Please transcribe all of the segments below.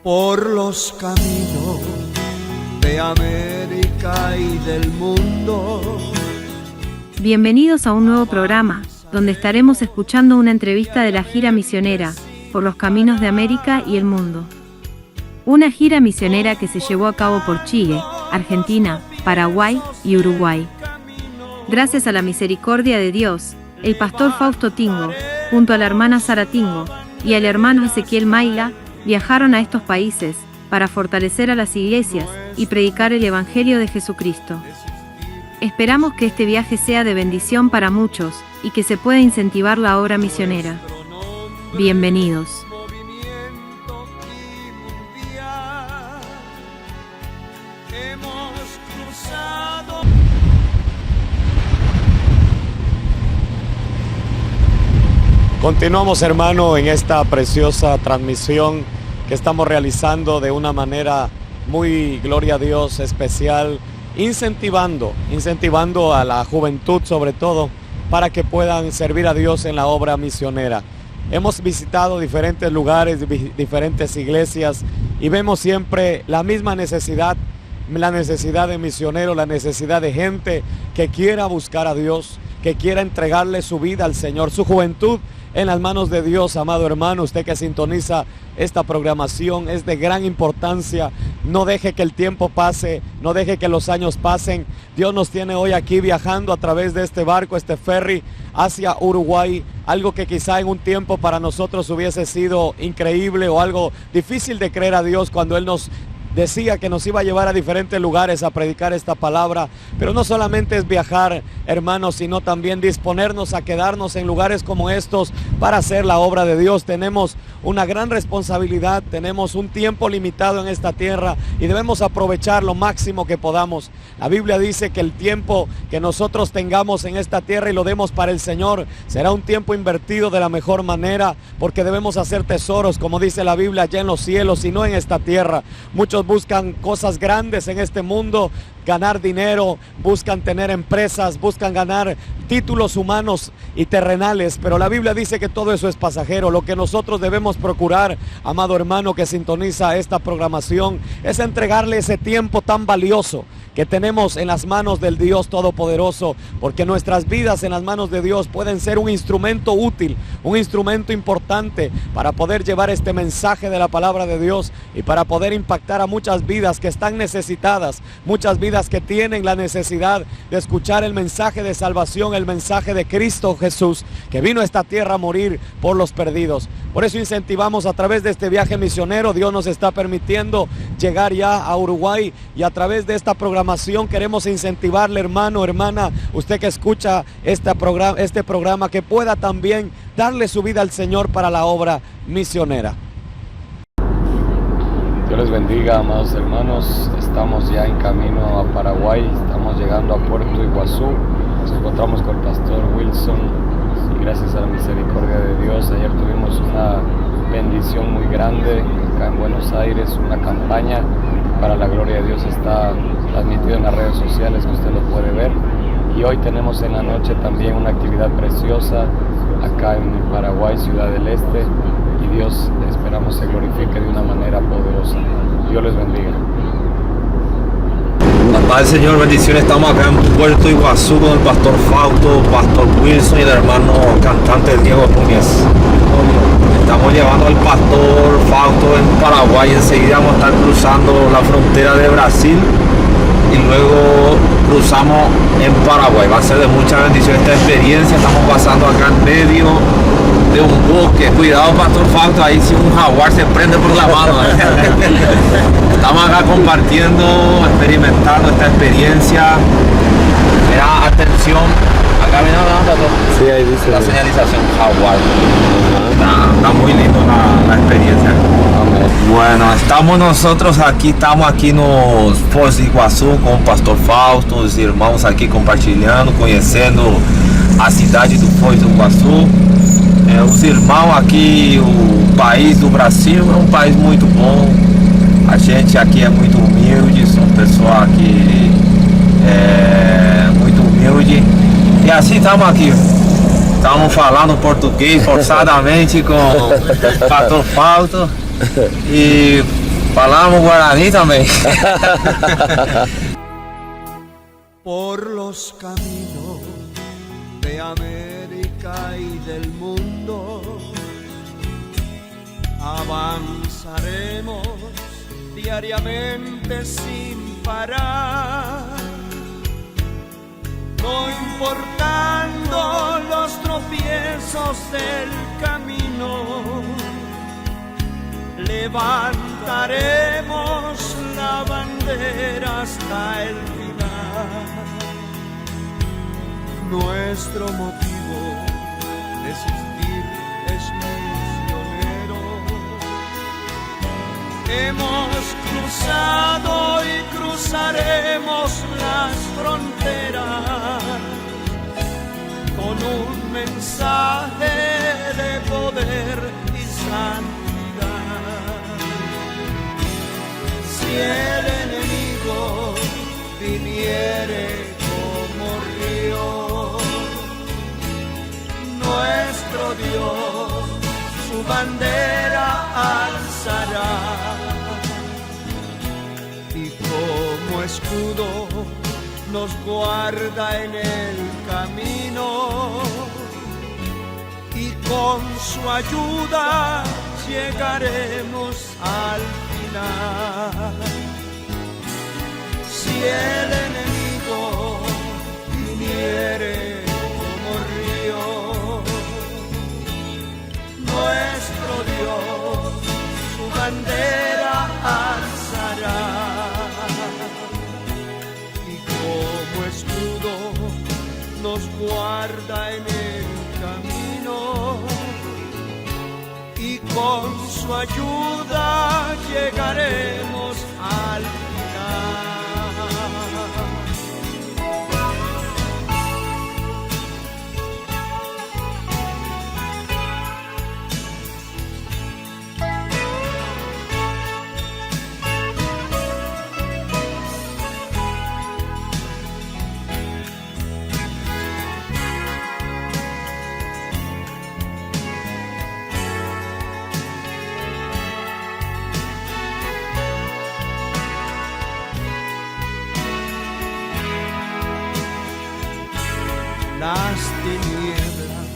por los caminos de América y del mundo. Bienvenidos a un nuevo programa, donde estaremos escuchando una entrevista de la gira misionera, por los caminos de América y el mundo. Una gira misionera que se llevó a cabo por Chile, Argentina, Paraguay y Uruguay. Gracias a la misericordia de Dios, el pastor Fausto Tingo, junto a la hermana Sara Tingo, y al hermano Ezequiel Maila, viajaron a estos países, para fortalecer a las iglesias, y predicar el Evangelio de Jesucristo. Esperamos que este viaje sea de bendición para muchos, y que se pueda incentivar la obra misionera. Bienvenidos. Continuamos, hermano, en esta preciosa transmisión que estamos realizando de una manera muy, gloria a Dios, especial, incentivando a la juventud sobre todo, para que puedan servir a Dios en la obra misionera. Hemos visitado diferentes lugares, diferentes iglesias, y vemos siempre la misma necesidad, la necesidad de misioneros, la necesidad de gente que quiera buscar a Dios, que quiera entregarle su vida al Señor, su juventud en las manos de Dios. Amado hermano, usted que sintoniza esta programación, es de gran importancia. No deje que el tiempo pase, no deje que los años pasen. Dios nos tiene hoy aquí viajando a través de este barco, este ferry, hacia Uruguay, algo que quizá en un tiempo para nosotros hubiese sido increíble o algo difícil de creer a Dios cuando Él nos decía que nos iba a llevar a diferentes lugares a predicar esta palabra. Pero no solamente es viajar, hermanos, sino también disponernos a quedarnos en lugares como estos para hacer la obra de Dios. Tenemos una gran responsabilidad, tenemos un tiempo limitado en esta tierra y debemos aprovechar lo máximo que podamos. La Biblia dice que el tiempo que nosotros tengamos en esta tierra y lo demos para el Señor será un tiempo invertido de la mejor manera, porque debemos hacer tesoros, como dice la Biblia, allá en los cielos y no en esta tierra. Muchos buscan cosas grandes en este mundo, ganar dinero, buscan tener empresas, buscan ganar títulos humanos y terrenales, pero la Biblia dice que todo eso es pasajero. Lo que nosotros debemos procurar, amado hermano que sintoniza esta programación, es entregarle ese tiempo tan valioso que tenemos en las manos del Dios Todopoderoso, porque nuestras vidas en las manos de Dios pueden ser un instrumento útil, un instrumento importante para poder llevar este mensaje de la palabra de Dios y para poder impactar a muchas vidas que están necesitadas, muchas vidas que tienen la necesidad de escuchar el mensaje de salvación, el mensaje de Cristo Jesús, que vino a esta tierra a morir por los perdidos. Por eso incentivamos a través de este viaje misionero. Dios nos está permitiendo llegar ya a Uruguay, y a través de esta programación queremos incentivarle, hermano, hermana, usted que escucha este programa, que pueda también darle su vida al Señor para la obra misionera. Dios les bendiga, amados hermanos. Estamos ya en camino a Paraguay, estamos llegando a Puerto Iguazú. Nos encontramos con el pastor Wilson, y gracias a la misericordia de Dios, ayer tuvimos una bendición muy grande acá en Buenos Aires, una campaña para la gloria de Dios. Está transmitido en las redes sociales, que usted lo puede ver, y hoy tenemos en la noche también una actividad preciosa acá en Paraguay, Ciudad del Este, y Dios, esperamos, se glorifique de una manera poderosa. Dios les bendiga. La paz del Señor, bendiciones. Estamos acá en Puerto Iguazú con el pastor Fausto, pastor Wilson y el hermano cantante Diego Núñez. Estamos llevando al pastor Fausto en Paraguay. Enseguida vamos a estar cruzando la frontera de Brasil y luego cruzamos en Paraguay. Va a ser de mucha bendición esta experiencia. Estamos pasando acá en medio de un bosque. Cuidado, pastor Fausto, ahí si un jaguar se prende por la mano. Estamos acá compartiendo, experimentando esta experiencia. Mira, atención, acá viene Sí, ahí dice la señalización jaguar. Está muy lindo la experiencia. Bueno, estamos aqui no Foz do Iguaçu com o pastor Fausto, os irmãos aqui compartilhando, conhecendo a cidade do Foz do Iguaçu. Os irmãos aqui, o país do Brasil é um país muito bom. A gente aqui é muito humilde, são pessoas aqui muito humilde. E assim estamos aqui. Estamos falando português forçadamente com o pastor Fausto. E Falamos guaraní también. Por los caminos de América y del mundo avanzaremos diariamente sin parar, no importando los tropiezos del camino. Levantaremos la bandera hasta el final. Nuestro motivo de existir es misionero. Hemos cruzado y cruzaremos las fronteras con un mensaje de poder y santidad. Si el enemigo viniere como río, nuestro Dios su bandera alzará, y como escudo nos guarda en el camino, y con su ayuda llegaremos al final. Si el enemigo viniere como río, nuestro Dios su bandera alzará, y como escudo nos guarda en el camino, y con su ayuda llegaremos al final. Las tinieblas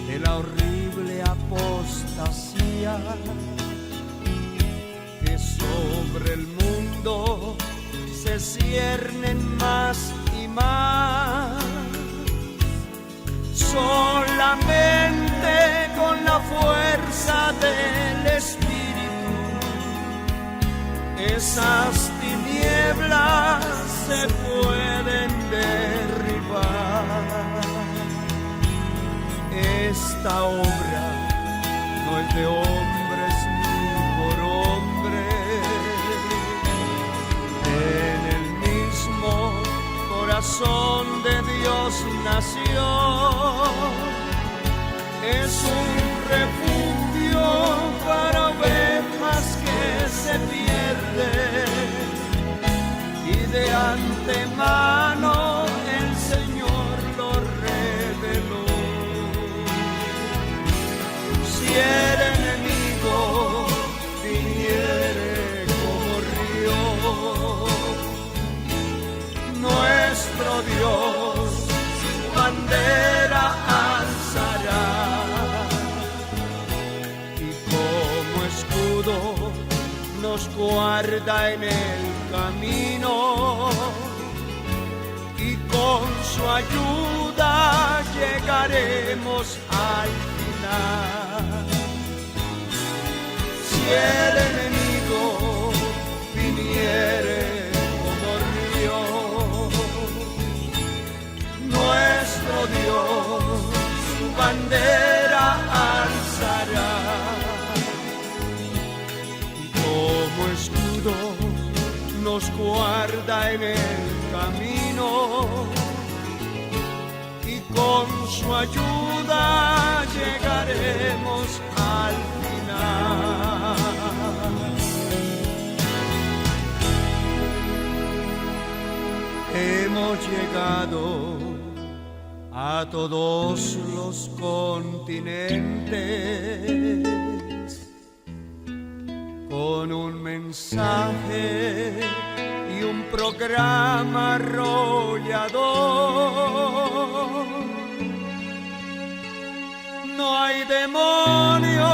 de la horrible apostasía que sobre el mundo se ciernen más y más, solamente con la fuerza del Espíritu esas tinieblas se pueden derribar. Esta obra no es de hombres ni por hombres. En el mismo corazón de Dios nació. Es un refugio para ovejas que se pierden, y de antemano el Señor lo reveló. Si el enemigo viniere como río, nuestro Dios su bandera alzará, y como escudo nos guarda en el camino, y con su ayuda llegaremos al final. Si el enemigo viniere como río, nuestro Dios su bandera alzará, y como escudo nos guarda en el camino, y con su ayuda llegaremos al final. Hemos llegado a todos los continentes con un mensaje y un programa arrollador. No hay demonio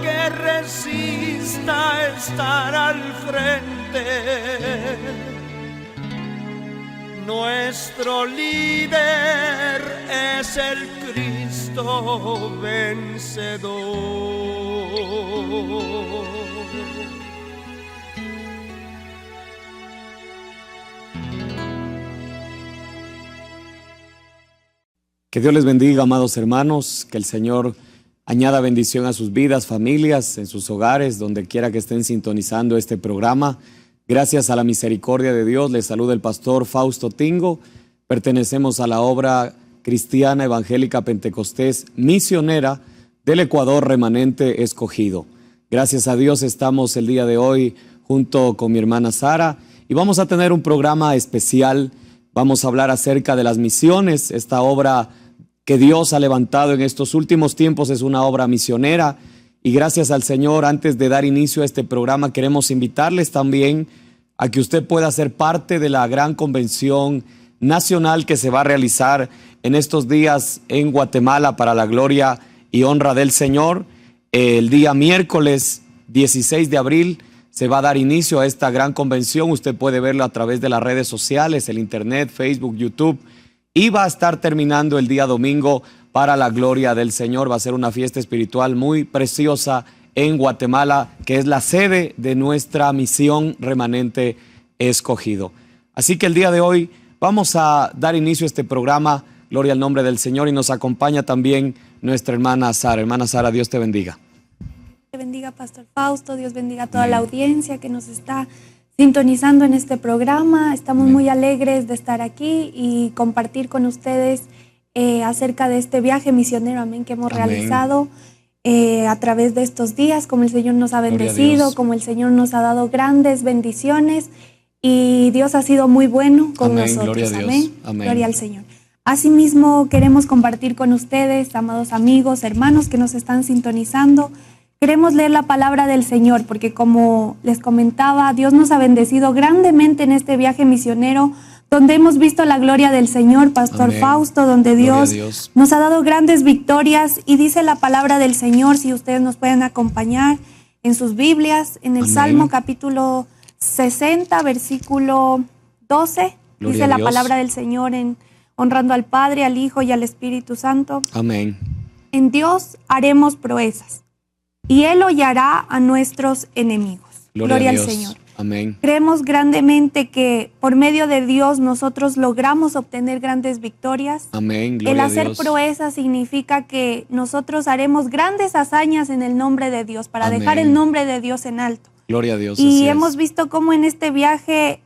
que resista estar al frente. Nuestro líder es el Cristo vencedor. Que Dios les bendiga, amados hermanos, que el Señor añada bendición a sus vidas, familias, en sus hogares, donde quiera que estén sintonizando este programa. Gracias a la misericordia de Dios, les saluda el pastor Fausto Tingo. Pertenecemos a la obra cristiana evangélica pentecostés misionera del Ecuador Remanente Escogido. Gracias a Dios estamos el día de hoy junto con mi hermana Sara y vamos a tener un programa especial. Vamos a hablar acerca de las misiones. Esta obra que Dios ha levantado en estos últimos tiempos es una obra misionera y gracias al Señor, antes de dar inicio a este programa, queremos invitarles también a que usted pueda ser parte de la gran convención nacional que se va a realizar en estos días en Guatemala para la gloria y honra del Señor. El día miércoles 16 de abril se va a dar inicio a esta gran convención. Usted puede verlo a través de las redes sociales, el internet, Facebook, YouTube. Y va a estar terminando el día domingo para la gloria del Señor. Va a ser una fiesta espiritual muy preciosa en Guatemala, que es la sede de nuestra misión Remanente Escogido. Así que el día de hoy vamos a dar inicio a este programa, gloria al nombre del Señor, y nos acompaña también nuestra hermana Sara. Hermana Sara, Dios te bendiga. Dios bendiga, Pastor Fausto, Dios bendiga a toda la audiencia que nos está sintonizando en este programa. Estamos muy alegres de estar aquí y compartir con ustedes acerca de este viaje misionero, amén, que hemos realizado a través de estos días, como el Señor nos ha bendecido, como el Señor nos ha dado grandes bendiciones y Dios ha sido muy bueno con nosotros. Gloria a Dios. Amén. Amén. Gloria al Señor. Asimismo, queremos compartir con ustedes, amados amigos, hermanos que nos están sintonizando. Queremos leer la palabra del Señor porque, como les comentaba, Dios nos ha bendecido grandemente en este viaje misionero donde hemos visto la gloria del Señor, Pastor Amén. Fausto, donde Dios nos ha dado grandes victorias. Y dice la palabra del Señor, si ustedes nos pueden acompañar en sus Biblias, en el Amén. Salmo capítulo 60, versículo 12, Gloria dice a la Dios. palabra del Señor honrando al Padre, al Hijo y al Espíritu Santo. Amén. En Dios haremos proezas y Él hollará a nuestros enemigos. Gloria a al Dios. Señor. Amén. Creemos grandemente que por medio de Dios nosotros logramos obtener grandes victorias. Amén. El Gloria a hacer Dios. proezas significa que nosotros haremos grandes hazañas en el nombre de Dios, para Amén. dejar el nombre de Dios en alto. Gloria a Dios. Y así hemos es. visto cómo en este viaje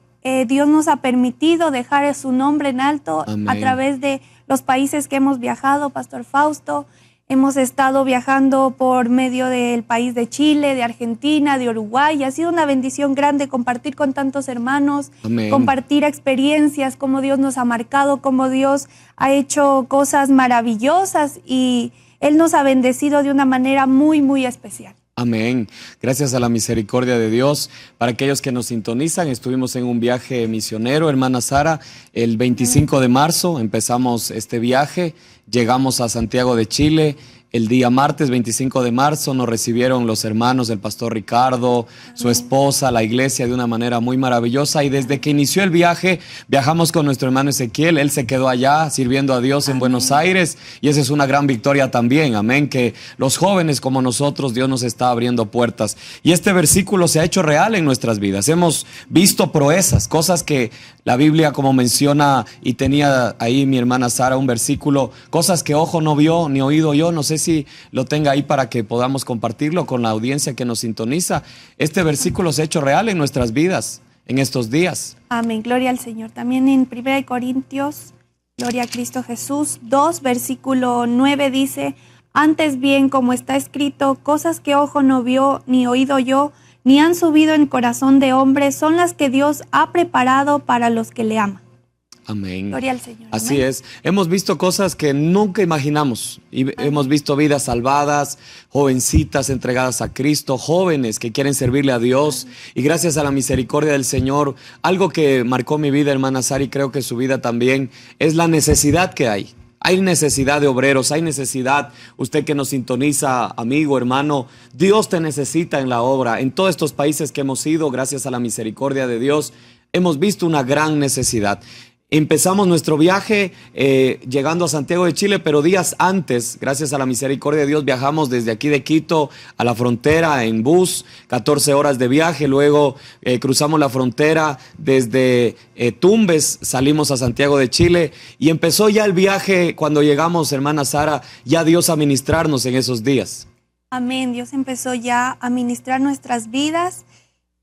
Dios nos ha permitido dejar su nombre en alto. Amén. A través de los países que hemos viajado, Pastor Fausto. Hemos estado viajando por medio del país de Chile, de Argentina, de Uruguay. Ha sido una bendición grande compartir con tantos hermanos, Amén. compartir experiencias, cómo Dios nos ha marcado, cómo Dios ha hecho cosas maravillosas y Él nos ha bendecido de una manera muy, muy especial. Amén. Gracias a la misericordia de Dios. Para aquellos que nos sintonizan, estuvimos en un viaje misionero, hermana Sara, el 25 de marzo empezamos este viaje, llegamos a Santiago de Chile. El día martes 25 de marzo nos recibieron los hermanos del pastor Ricardo, su esposa, la iglesia de una manera muy maravillosa. Y desde que inició el viaje, viajamos con nuestro hermano Ezequiel. Él se quedó allá sirviendo a Dios en Buenos Aires. Y esa es una gran victoria también. Amén. Que los jóvenes como nosotros, Dios nos está abriendo puertas. Y este versículo se ha hecho real en nuestras vidas. Hemos visto proezas, cosas que la Biblia, como menciona, y tenía ahí mi hermana Sara un versículo, cosas que ojo no vio ni oído yo. No sé si lo tenga ahí para que podamos compartirlo con la audiencia que nos sintoniza. Este versículo se ha hecho real en nuestras vidas en estos días. Amén, gloria al Señor. También en 1 Corintios, gloria a Cristo Jesús, 2, versículo 9 dice: antes bien, como está escrito, cosas que ojo no vio, ni oído yo, ni han subido en corazón de hombre, son las que Dios ha preparado para los que le aman. Amén. Gloria al Señor. Así Amén. es. Hemos visto cosas que nunca imaginamos. Y hemos visto vidas salvadas, jovencitas entregadas a Cristo, jóvenes que quieren servirle a Dios. Y gracias a la misericordia del Señor, algo que marcó mi vida, hermana Sari, creo que su vida también, es la necesidad que hay. Hay necesidad de obreros, hay necesidad, usted que nos sintoniza, amigo, hermano, Dios te necesita en la obra. En todos estos países que hemos ido, gracias a la misericordia de Dios, hemos visto una gran necesidad. Empezamos nuestro viaje llegando a Santiago de Chile, pero días antes, gracias a la misericordia de Dios, viajamos desde aquí de Quito a la frontera en bus, 14 horas de viaje, luego cruzamos la frontera desde Tumbes, salimos a Santiago de Chile y empezó ya el viaje cuando llegamos, hermana Sara, ya Dios a ministrarnos en esos días. Amén. Dios empezó ya a ministrar nuestras vidas.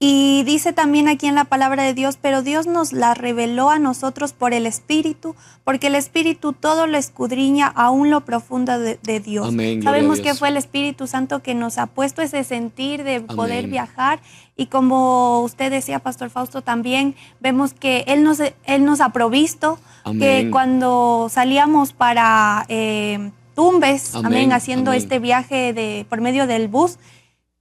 Y dice también aquí en la palabra de Dios, pero Dios nos la reveló a nosotros por el Espíritu, porque el Espíritu todo lo escudriña aún lo profundo de Dios. Amén, Sabemos gloria a Dios. que fue el Espíritu Santo que nos ha puesto ese sentir de poder Amén. viajar. Y como usted decía, Pastor Fausto, también vemos que Él nos ha provisto, Amén. que cuando salíamos para Tumbes, Amén, haciendo amén. este viaje por medio del bus,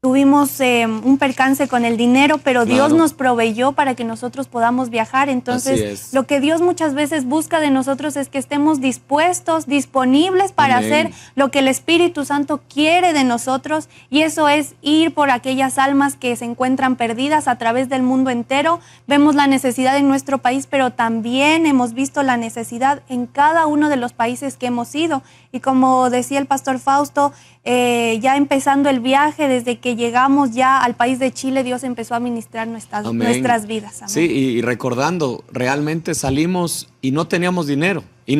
tuvimos un percance con el dinero, pero Claro. Dios nos proveyó para que nosotros podamos viajar. Así Entonces, es. lo que Dios muchas veces busca de nosotros es que estemos dispuestos, disponibles para Amén. hacer lo que el Espíritu Santo quiere de nosotros. Y eso es ir por aquellas almas que se encuentran perdidas a través del mundo entero. Vemos la necesidad en nuestro país, pero también hemos visto la necesidad en cada uno de los países que hemos ido. Y como decía el Pastor Fausto, ya empezando el viaje, desde que llegamos ya al país de Chile, Dios empezó a ministrar nuestras Amén. vidas. Amén. Sí, y recordando, realmente salimos y no teníamos dinero y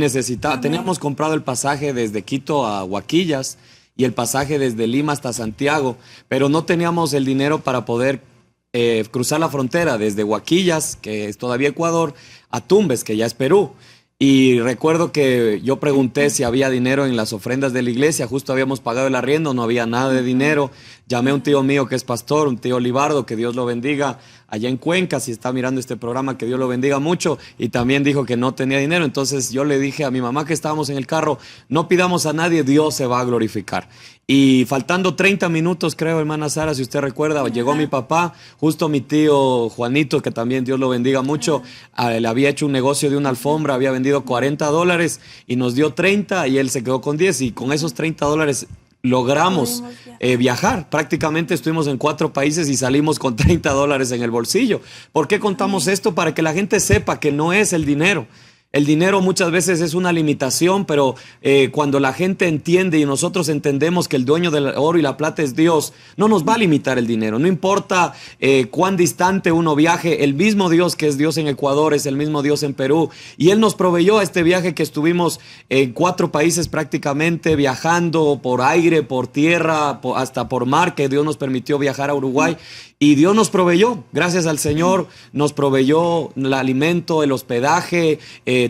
teníamos comprado el pasaje desde Quito a Huaquillas y el pasaje desde Lima hasta Santiago, pero no teníamos el dinero para poder cruzar la frontera desde Huaquillas, que es todavía Ecuador, a Tumbes, que ya es Perú. Y recuerdo que yo pregunté si había dinero en las ofrendas de la iglesia, justo habíamos pagado el arriendo, no había nada de dinero. Llamé a un tío mío que es pastor, un tío Libardo, que Dios lo bendiga, allá en Cuenca, si está mirando este programa, que Dios lo bendiga mucho, y también dijo que no tenía dinero. Entonces yo le dije a mi mamá que estábamos en el carro, no pidamos a nadie, Dios se va a glorificar. Y faltando 30 minutos, creo, hermana Sara, si usted recuerda, llegó mi papá, justo mi tío Juanito, que también Dios lo bendiga mucho, le había hecho un negocio de una alfombra, había vendido $40 y nos dio 30 y él se quedó con 10 y con esos $30 logramos viajar. Prácticamente estuvimos en 4 países y salimos con $30 en el bolsillo. ¿Por qué contamos esto? Para que la gente sepa que no es el dinero. El dinero muchas veces es una limitación, pero cuando la gente entiende y nosotros entendemos que el dueño del oro y la plata es Dios, no nos va a limitar el dinero. No importa cuán distante uno viaje, el mismo Dios que es Dios en Ecuador es el mismo Dios en Perú. Y Él nos proveyó este viaje que estuvimos en 4 países prácticamente viajando por aire, por tierra, hasta por mar, que Dios nos permitió viajar a Uruguay. Y Dios nos proveyó, gracias al Señor, nos proveyó el alimento, el hospedaje,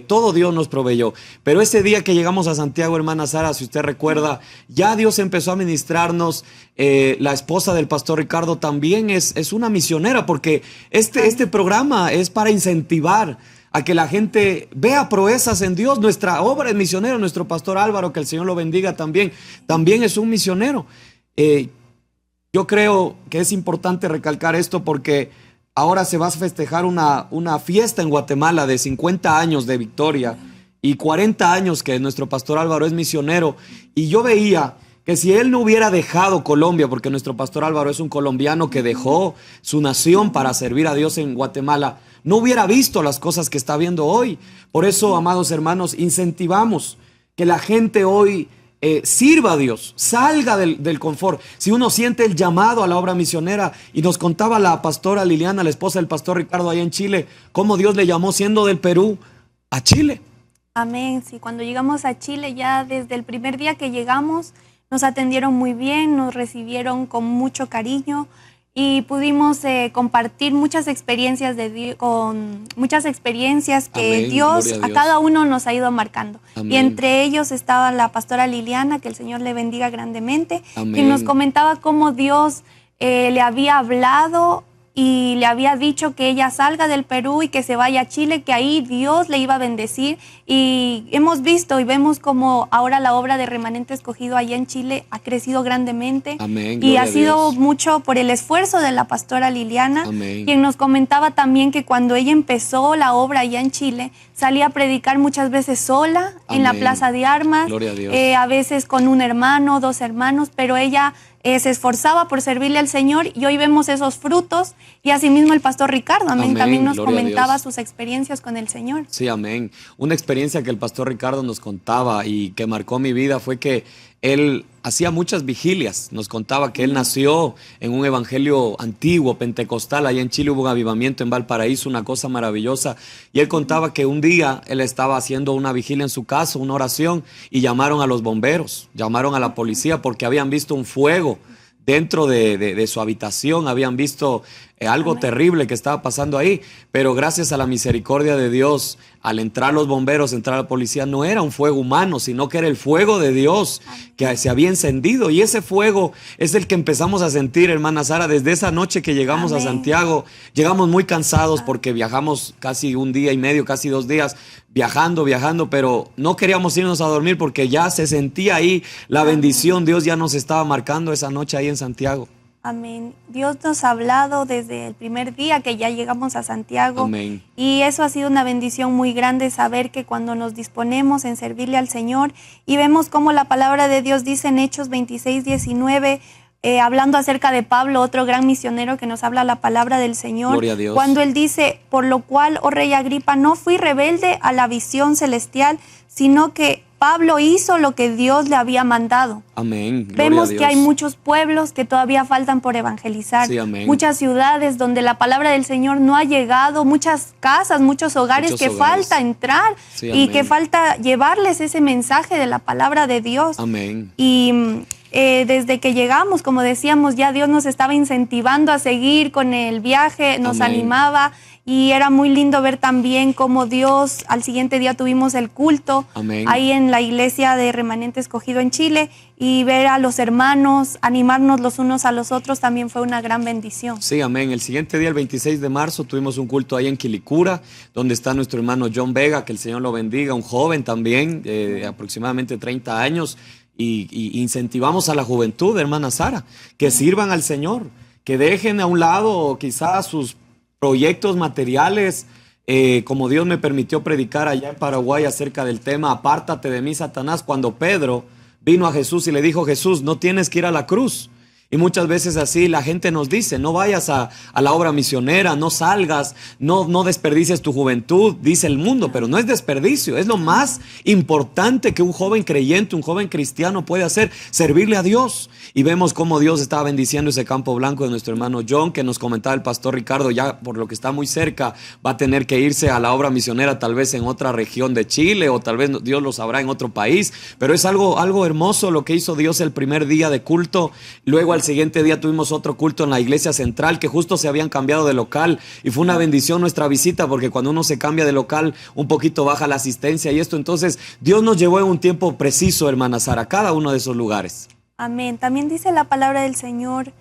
todo Dios nos proveyó. Pero ese día que llegamos a Santiago, hermana Sara, si usted recuerda, ya Dios empezó a ministrarnos. La esposa del pastor Ricardo también es una misionera, porque este programa es para incentivar a que la gente vea proezas en Dios. Nuestra obra es misionera, nuestro pastor Álvaro, que el Señor lo bendiga también es un misionero. Yo creo que es importante recalcar esto porque ahora se va a festejar una fiesta en Guatemala de 50 años de victoria y 40 años que nuestro pastor Álvaro es misionero. Y yo veía que si él no hubiera dejado Colombia, porque nuestro pastor Álvaro es un colombiano que dejó su nación para servir a Dios en Guatemala, no hubiera visto las cosas que está viendo hoy. Por eso, amados hermanos, incentivamos que la gente hoy sirva a Dios, salga del confort. Si uno siente el llamado a la obra misionera, y nos contaba la pastora Liliana, la esposa del pastor Ricardo allá en Chile, cómo Dios le llamó siendo del Perú a Chile. Amén. Sí, cuando llegamos a Chile, ya desde el primer día que llegamos, nos atendieron muy bien, nos recibieron con mucho cariño y pudimos compartir muchas experiencias con muchas experiencias que Amén, Dios gloria a a Dios. cada uno nos ha ido marcando. Amén. Y entre ellos estaba la pastora Liliana, que el Señor le bendiga grandemente, Amén. que nos comentaba cómo Dios le había hablado y le había dicho que ella salga del Perú y que se vaya a Chile, que ahí Dios le iba a bendecir. Y hemos visto y vemos como ahora la obra de Remanente Escogido allá en Chile ha crecido grandemente. Amén, Y gloria ha a sido Dios. mucho por el esfuerzo de la pastora Liliana, Amén. quien nos comentaba también que cuando ella empezó la obra allá en Chile, salía a predicar muchas veces sola en la Amén. Plaza de Armas, Gloria a Dios. a veces con un hermano, 2 hermanos, pero ella se esforzaba por servirle al Señor y hoy vemos esos frutos. Y asimismo el pastor Ricardo, amén, Amén, también nos gloria a comentaba Dios. sus experiencias con el Señor. Sí, amén. Una experiencia que el pastor Ricardo nos contaba y que marcó mi vida fue que él hacía muchas vigilias. Nos contaba que él nació en un evangelio antiguo, pentecostal. Allá en Chile hubo un avivamiento en Valparaíso, una cosa maravillosa. Y él contaba que un día él estaba haciendo una vigilia en su casa, una oración, y llamaron a los bomberos, llamaron a la policía porque habían visto un fuego dentro de su habitación, habían visto algo terrible que estaba pasando ahí, pero gracias a la misericordia de Dios, al entrar los bomberos, entrar la policía, no era un fuego humano, sino que era el fuego de Dios que se había encendido, y ese fuego es el que empezamos a sentir, hermana Sara, desde esa noche que llegamos a Santiago. Llegamos muy cansados porque viajamos casi un día y medio, casi 2 días, viajando, pero no queríamos irnos a dormir porque ya se sentía ahí la bendición. Dios ya nos estaba marcando esa noche ahí en Santiago. Amén. Dios nos ha hablado desde el primer día que ya llegamos a Santiago. Amén. Y eso ha sido una bendición muy grande, saber que cuando nos disponemos en servirle al Señor y vemos cómo la palabra de Dios dice en Hechos 26:19, hablando acerca de Pablo, otro gran misionero que nos habla la palabra del Señor. Gloria a Dios. Cuando él dice, por lo cual, oh rey Agripa, no fui rebelde a la visión celestial, sino que Pablo hizo lo que Dios le había mandado. Amén. Gloria Vemos a Dios. que hay muchos pueblos que todavía faltan por evangelizar, Sí, amén. muchas ciudades donde la palabra del Señor no ha llegado, muchas casas, muchos hogares Muchos que hogares. falta entrar Sí, y amén. que falta llevarles ese mensaje de la palabra de Dios. Amén. Y desde que llegamos, como decíamos, ya Dios nos estaba incentivando a seguir con el viaje, nos Amén. animaba. Y era muy lindo ver también cómo Dios, al siguiente día tuvimos el culto Amén. ahí en la iglesia de Remanente Escogido en Chile, y ver a los hermanos, animarnos los unos a los otros también fue una gran bendición. Sí, amén. El siguiente día, el 26 de marzo, tuvimos un culto ahí en Quilicura, donde está nuestro hermano John Vega, que el Señor lo bendiga, un joven también, de aproximadamente 30 años, y incentivamos a la juventud, hermana Sara, que sirvan al Señor, que dejen a un lado quizás sus proyectos materiales, como Dios me permitió predicar allá en Paraguay acerca del tema apártate de mí, Satanás, cuando Pedro vino a Jesús y le dijo, Jesús, no tienes que ir a la cruz. Y muchas veces así la gente nos dice, no vayas a la obra misionera, no salgas, no desperdicies tu juventud, dice el mundo, pero no es desperdicio, es lo más importante que un joven creyente, un joven cristiano puede hacer, servirle a Dios. Y vemos cómo Dios está bendiciendo ese campo blanco de nuestro hermano John, que nos comentaba el pastor Ricardo, ya por lo que está muy cerca, va a tener que irse a la obra misionera tal vez en otra región de Chile, o tal vez Dios lo sabrá en otro país, pero es algo hermoso lo que hizo Dios el primer día de culto. Luego al siguiente día tuvimos otro culto en la iglesia central, que justo se habían cambiado de local, y fue una bendición nuestra visita, porque cuando uno se cambia de local un poquito baja la asistencia y esto. Entonces Dios nos llevó en un tiempo preciso, hermana Sara, a cada uno de esos lugares. Amén. También dice la palabra del Señor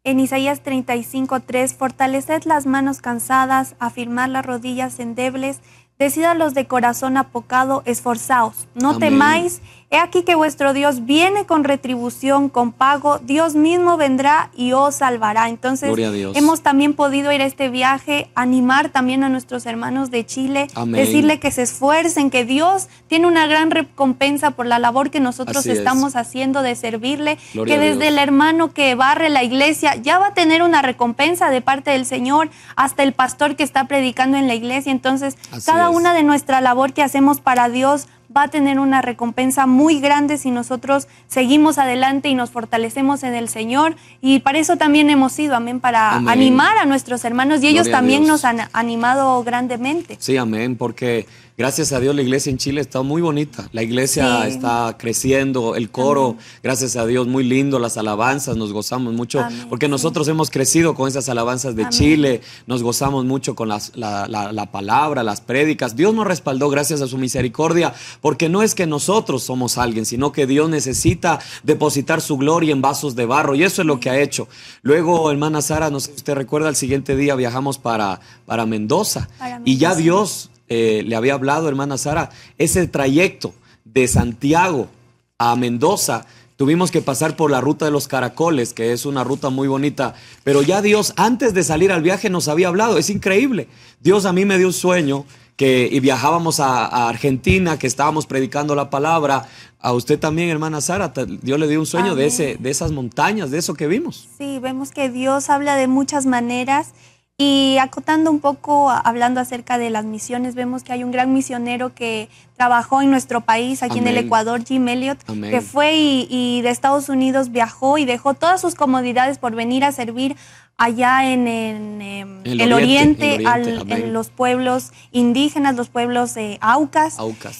en Isaías 35:3, fortaleced las manos cansadas, afirmad las rodillas endebles, decid a los de corazón apocado, esforzaos, no Amén. temáis, he aquí que vuestro Dios viene con retribución, con pago, Dios mismo vendrá y os salvará. Entonces, Gloria a Dios. hemos también podido ir a este viaje, animar también a nuestros hermanos de Chile, Amén. decirle que se esfuercen, que Dios tiene una gran recompensa por la labor que nosotros Así es. estamos haciendo de servirle, Gloria que a desde Dios. el hermano que barre la iglesia ya va a tener una recompensa de parte del Señor, hasta el pastor que está predicando en la iglesia. Entonces, Así cada es. una de nuestra labor que hacemos para Dios va a tener una recompensa muy grande si nosotros seguimos adelante y nos fortalecemos en el Señor. Y para eso también hemos ido, amén, para Amén. animar a nuestros hermanos, y ellos Gloria a también Dios. nos han animado grandemente. Sí, amén, porque Gracias a Dios la iglesia en Chile está muy bonita. La iglesia está creciendo, el coro, gracias a Dios, muy lindo, las alabanzas, nos gozamos mucho, porque nosotros hemos crecido con esas alabanzas de Chile, nos gozamos mucho con la palabra, las prédicas. Dios nos respaldó gracias a su misericordia, porque no es que nosotros somos alguien, sino que Dios necesita depositar su gloria en vasos de barro, y eso es lo que ha hecho. Luego, hermana Sara, no sé si usted recuerda, el siguiente día viajamos para Mendoza, y ya Dios le había hablado, hermana Sara, ese trayecto de Santiago a Mendoza, tuvimos que pasar por la ruta de los caracoles, que es una ruta muy bonita, pero ya Dios antes de salir al viaje nos había hablado. Es increíble. Dios a mí me dio un sueño y viajábamos a Argentina, que estábamos predicando la palabra. A usted también, hermana Sara, Dios le dio un sueño de esas montañas, de eso que vimos. Sí, vemos que Dios habla de muchas maneras. Y acotando un poco, hablando acerca de las misiones, vemos que hay un gran misionero que trabajó en nuestro país, aquí en el Ecuador, Jim Elliot, que fue y de Estados Unidos viajó y dejó todas sus comodidades por venir a servir allá en el oriente en los pueblos indígenas, los pueblos Aucas,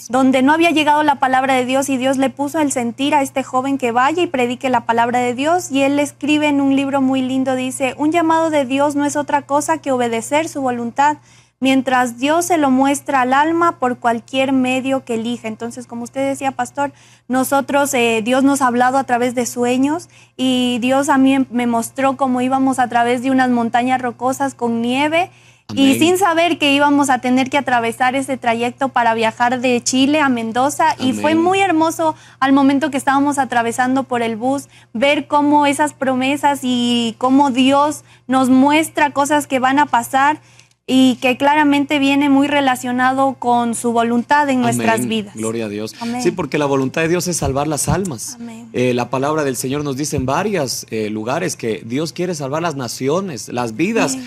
donde no había llegado la palabra de Dios, y Dios le puso el sentir a este joven que vaya y predique la palabra de Dios. Y él escribe en un libro muy lindo, dice: un llamado de Dios no es otra cosa que obedecer su voluntad, mientras Dios se lo muestra al alma por cualquier medio que elija. Entonces, como usted decía, pastor, nosotros, Dios nos ha hablado a través de sueños, y Dios a mí me mostró cómo íbamos a través de unas montañas rocosas con nieve. Y sin saber que íbamos a tener que atravesar ese trayecto para viajar de Chile a Mendoza. Y fue muy hermoso al momento que estábamos atravesando por el bus, ver cómo esas promesas y cómo Dios nos muestra cosas que van a pasar y que claramente viene muy relacionado con su voluntad en nuestras vidas. Gloria a Dios. Amén. Sí, porque la voluntad de Dios es salvar las almas. La palabra del Señor nos dice en varios lugares que Dios quiere salvar las naciones, las vidas.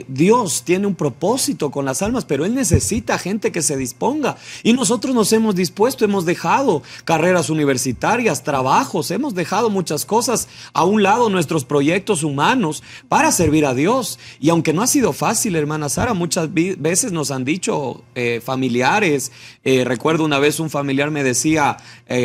Dios tiene un propósito con las almas, pero Él necesita gente que se disponga. Y nosotros nos hemos dispuesto, hemos dejado carreras universitarias, trabajos, hemos dejado muchas cosas a un lado, nuestros proyectos humanos, para servir a Dios. Y aunque no ha sido fácil, hermana Sara, muchas veces nos han dicho familiares, recuerdo una vez un familiar me decía,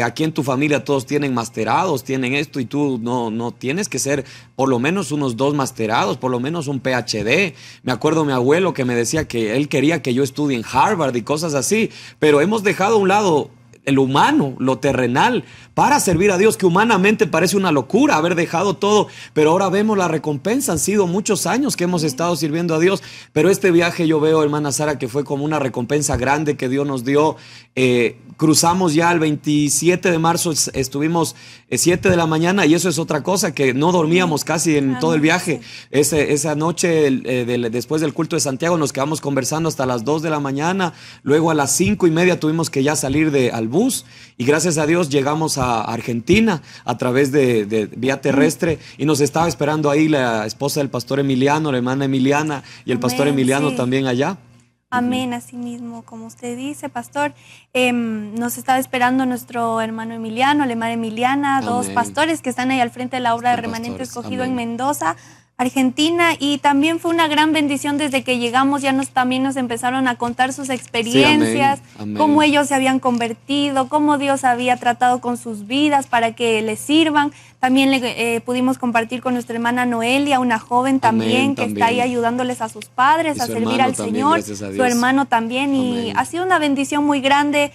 aquí en tu familia todos tienen masterados, tienen esto, y tú no tienes que ser por lo menos unos 2 masterados, por lo menos un PhD. Me acuerdo mi abuelo que me decía que él quería que yo estudie en Harvard y cosas así, pero hemos dejado a un lado el humano, lo terrenal, para servir a Dios, que humanamente parece una locura haber dejado todo, pero ahora vemos la recompensa. Han sido muchos años que hemos estado sirviendo a Dios, pero este viaje yo veo, hermana Sara, que fue como una recompensa grande que Dios nos dio. Cruzamos ya el 27 de marzo, estuvimos 7 de la mañana, y eso es otra cosa, que no dormíamos casi en todo el viaje. Esa noche, después del culto de Santiago, nos quedamos conversando hasta las 2 de la mañana, luego a las 5:30 tuvimos que ya salir al bus, y gracias a Dios llegamos a Argentina a través de vía terrestre, y nos estaba esperando ahí la esposa del pastor Emiliano, la hermana Emiliana, y el pastor Emiliano también allá. Amén, así mismo, como usted dice, pastor. Nos estaba esperando nuestro hermano Emiliano, la hermana Emiliana, dos pastores que están ahí al frente de la obra de Remanente Escogido en Mendoza, Argentina, y también fue una gran bendición desde que llegamos. También nos empezaron a contar sus experiencias, cómo ellos se habían convertido, cómo Dios había tratado con sus vidas para que les sirvan. También pudimos compartir con nuestra hermana Noelia, una joven también que está ahí ayudándoles a sus padres a servir al Señor, su hermano también, y ha sido una bendición muy grande.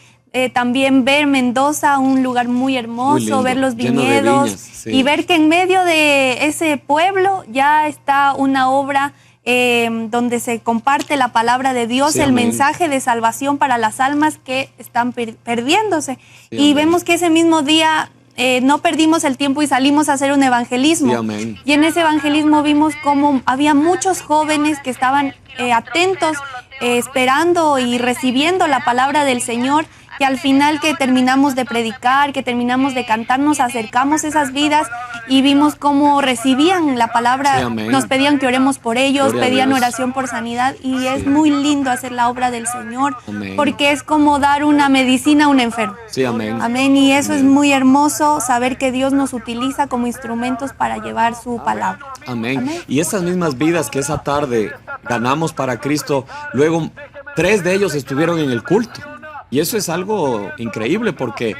También ver Mendoza, un lugar muy hermoso, ver los viñedos y ver que en medio de ese pueblo ya está una obra donde se comparte la palabra de Dios, el mensaje de salvación para las almas que están perdiéndose. Y vemos que ese mismo día no perdimos el tiempo y salimos a hacer un evangelismo. Y en ese evangelismo vimos cómo había muchos jóvenes que estaban atentos, esperando y recibiendo la palabra del Señor, que al final que terminamos de predicar, que terminamos de cantar, nos acercamos a esas vidas y vimos cómo recibían la palabra, nos pedían que oremos por ellos, pedían oración por sanidad, y es muy lindo hacer la obra del Señor, porque es como dar una medicina a un enfermo. Amén, y eso es muy hermoso, saber que Dios nos utiliza como instrumentos para llevar su palabra. Amén. Y esas mismas vidas que esa tarde ganamos para Cristo, luego 3 de ellos estuvieron en el culto. Y eso es algo increíble porque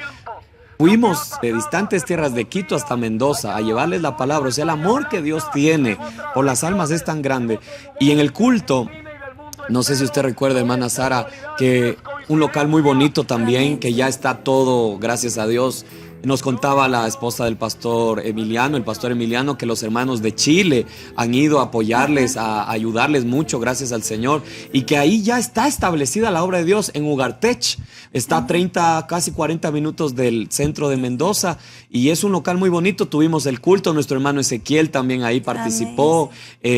fuimos de distantes tierras de Quito hasta Mendoza a llevarles la palabra. O sea, el amor que Dios tiene por las almas es tan grande. Y en el culto, no sé si usted recuerda, hermana Sara, que un local muy bonito también, que ya está todo, gracias a Dios. Nos contaba la esposa del pastor Emiliano, que los hermanos de Chile han ido a apoyarles, a ayudarles mucho, gracias al Señor, y que ahí ya está establecida la obra de Dios en Ugartech. Está a 30, casi 40 minutos del centro de Mendoza, y es un local muy bonito. Tuvimos el culto, nuestro hermano Ezequiel también ahí participó,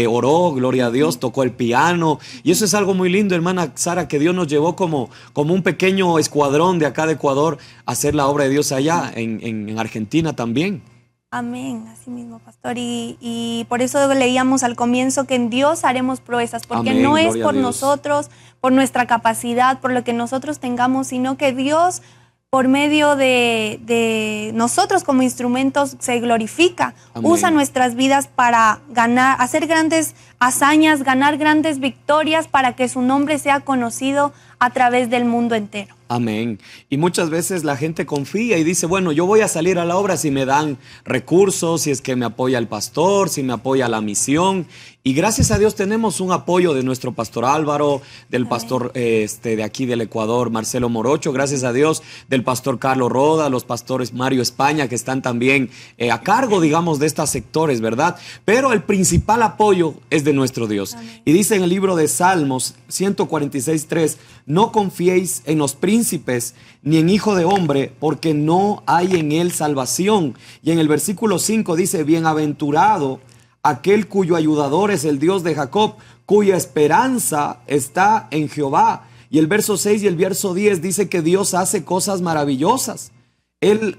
oró, gloria a Dios, tocó el piano, y eso es algo muy lindo, hermana Sara, que Dios nos llevó como un pequeño escuadrón de acá de Ecuador a hacer la obra de Dios allá, en Argentina también. Amén, así mismo, pastor. Y por eso leíamos al comienzo que en Dios haremos proezas, porque Amén, no es gloria a por Dios. nosotros, por nuestra capacidad, por lo que nosotros tengamos, sino que Dios, por medio de nosotros como instrumentos, se glorifica. Amén. Usa nuestras vidas para ganar, hacer grandes hazañas, ganar grandes victorias, para que su nombre sea conocido a través del mundo entero. Amén. Y muchas veces la gente confía y dice, bueno, yo voy a salir a la obra si me dan recursos, si es que me apoya el pastor, si me apoya la misión. Y gracias a Dios tenemos un apoyo de nuestro pastor Álvaro, del pastor de aquí del Ecuador, Marcelo Morocho, gracias a Dios, del pastor Carlos Roda, los pastores Mario España, que están también a cargo, digamos, de estos sectores, ¿verdad? Pero el principal apoyo es de nuestro Dios. Amén. Y dice en el libro de Salmos 146:3, no confiéis en los príncipes ni en hijo de hombre, porque no hay en él salvación. Y en el versículo 5 dice, bienaventurado aquel cuyo ayudador es el Dios de Jacob, cuya esperanza está en Jehová. Y el verso 6 y el verso 10 dice que Dios hace cosas maravillosas. Él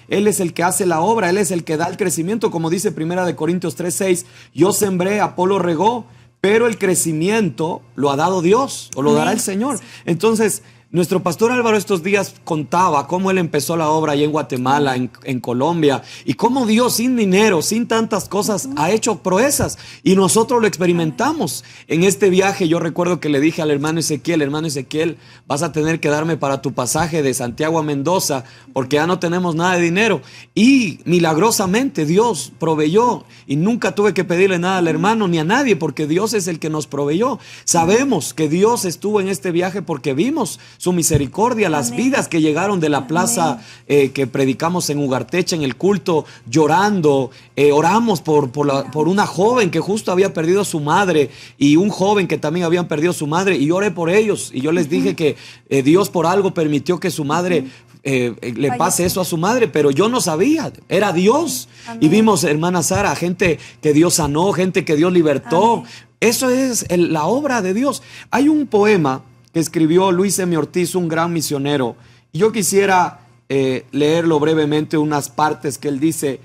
es el que hace la obra, Él es el que da el crecimiento, como dice 1 Corintios 3:6, yo sembré, Apolo regó, pero el crecimiento lo ha dado Dios, o lo dará el Señor. Entonces, nuestro pastor Álvaro estos días contaba cómo él empezó la obra allá en Guatemala, en Colombia, y cómo Dios sin dinero, sin tantas cosas, ha hecho proezas, y nosotros lo experimentamos. En este viaje yo recuerdo que le dije al hermano Ezequiel, vas a tener que darme para tu pasaje de Santiago a Mendoza, porque ya no tenemos nada de dinero. Y milagrosamente Dios proveyó, y nunca tuve que pedirle nada al hermano ni a nadie, porque Dios es el que nos proveyó. Sabemos que Dios estuvo en este viaje porque vimos su misericordia, las Amén. vidas que llegaron de la plaza que predicamos en Ugarteche, en el culto, llorando. Oramos por una joven que justo había perdido a su madre, y un joven que también habían perdido a su madre, y oré por ellos, y yo les dije que Dios por algo permitió que su madre le pase eso a su madre, pero yo no sabía, era Dios. Amén. Y vimos, hermana Sara, gente que Dios sanó, gente que Dios libertó. Amén. Eso es la obra de Dios. Hay un poema que escribió Luis M. Ortiz, un gran misionero, y yo quisiera leerlo brevemente, unas partes que él dice: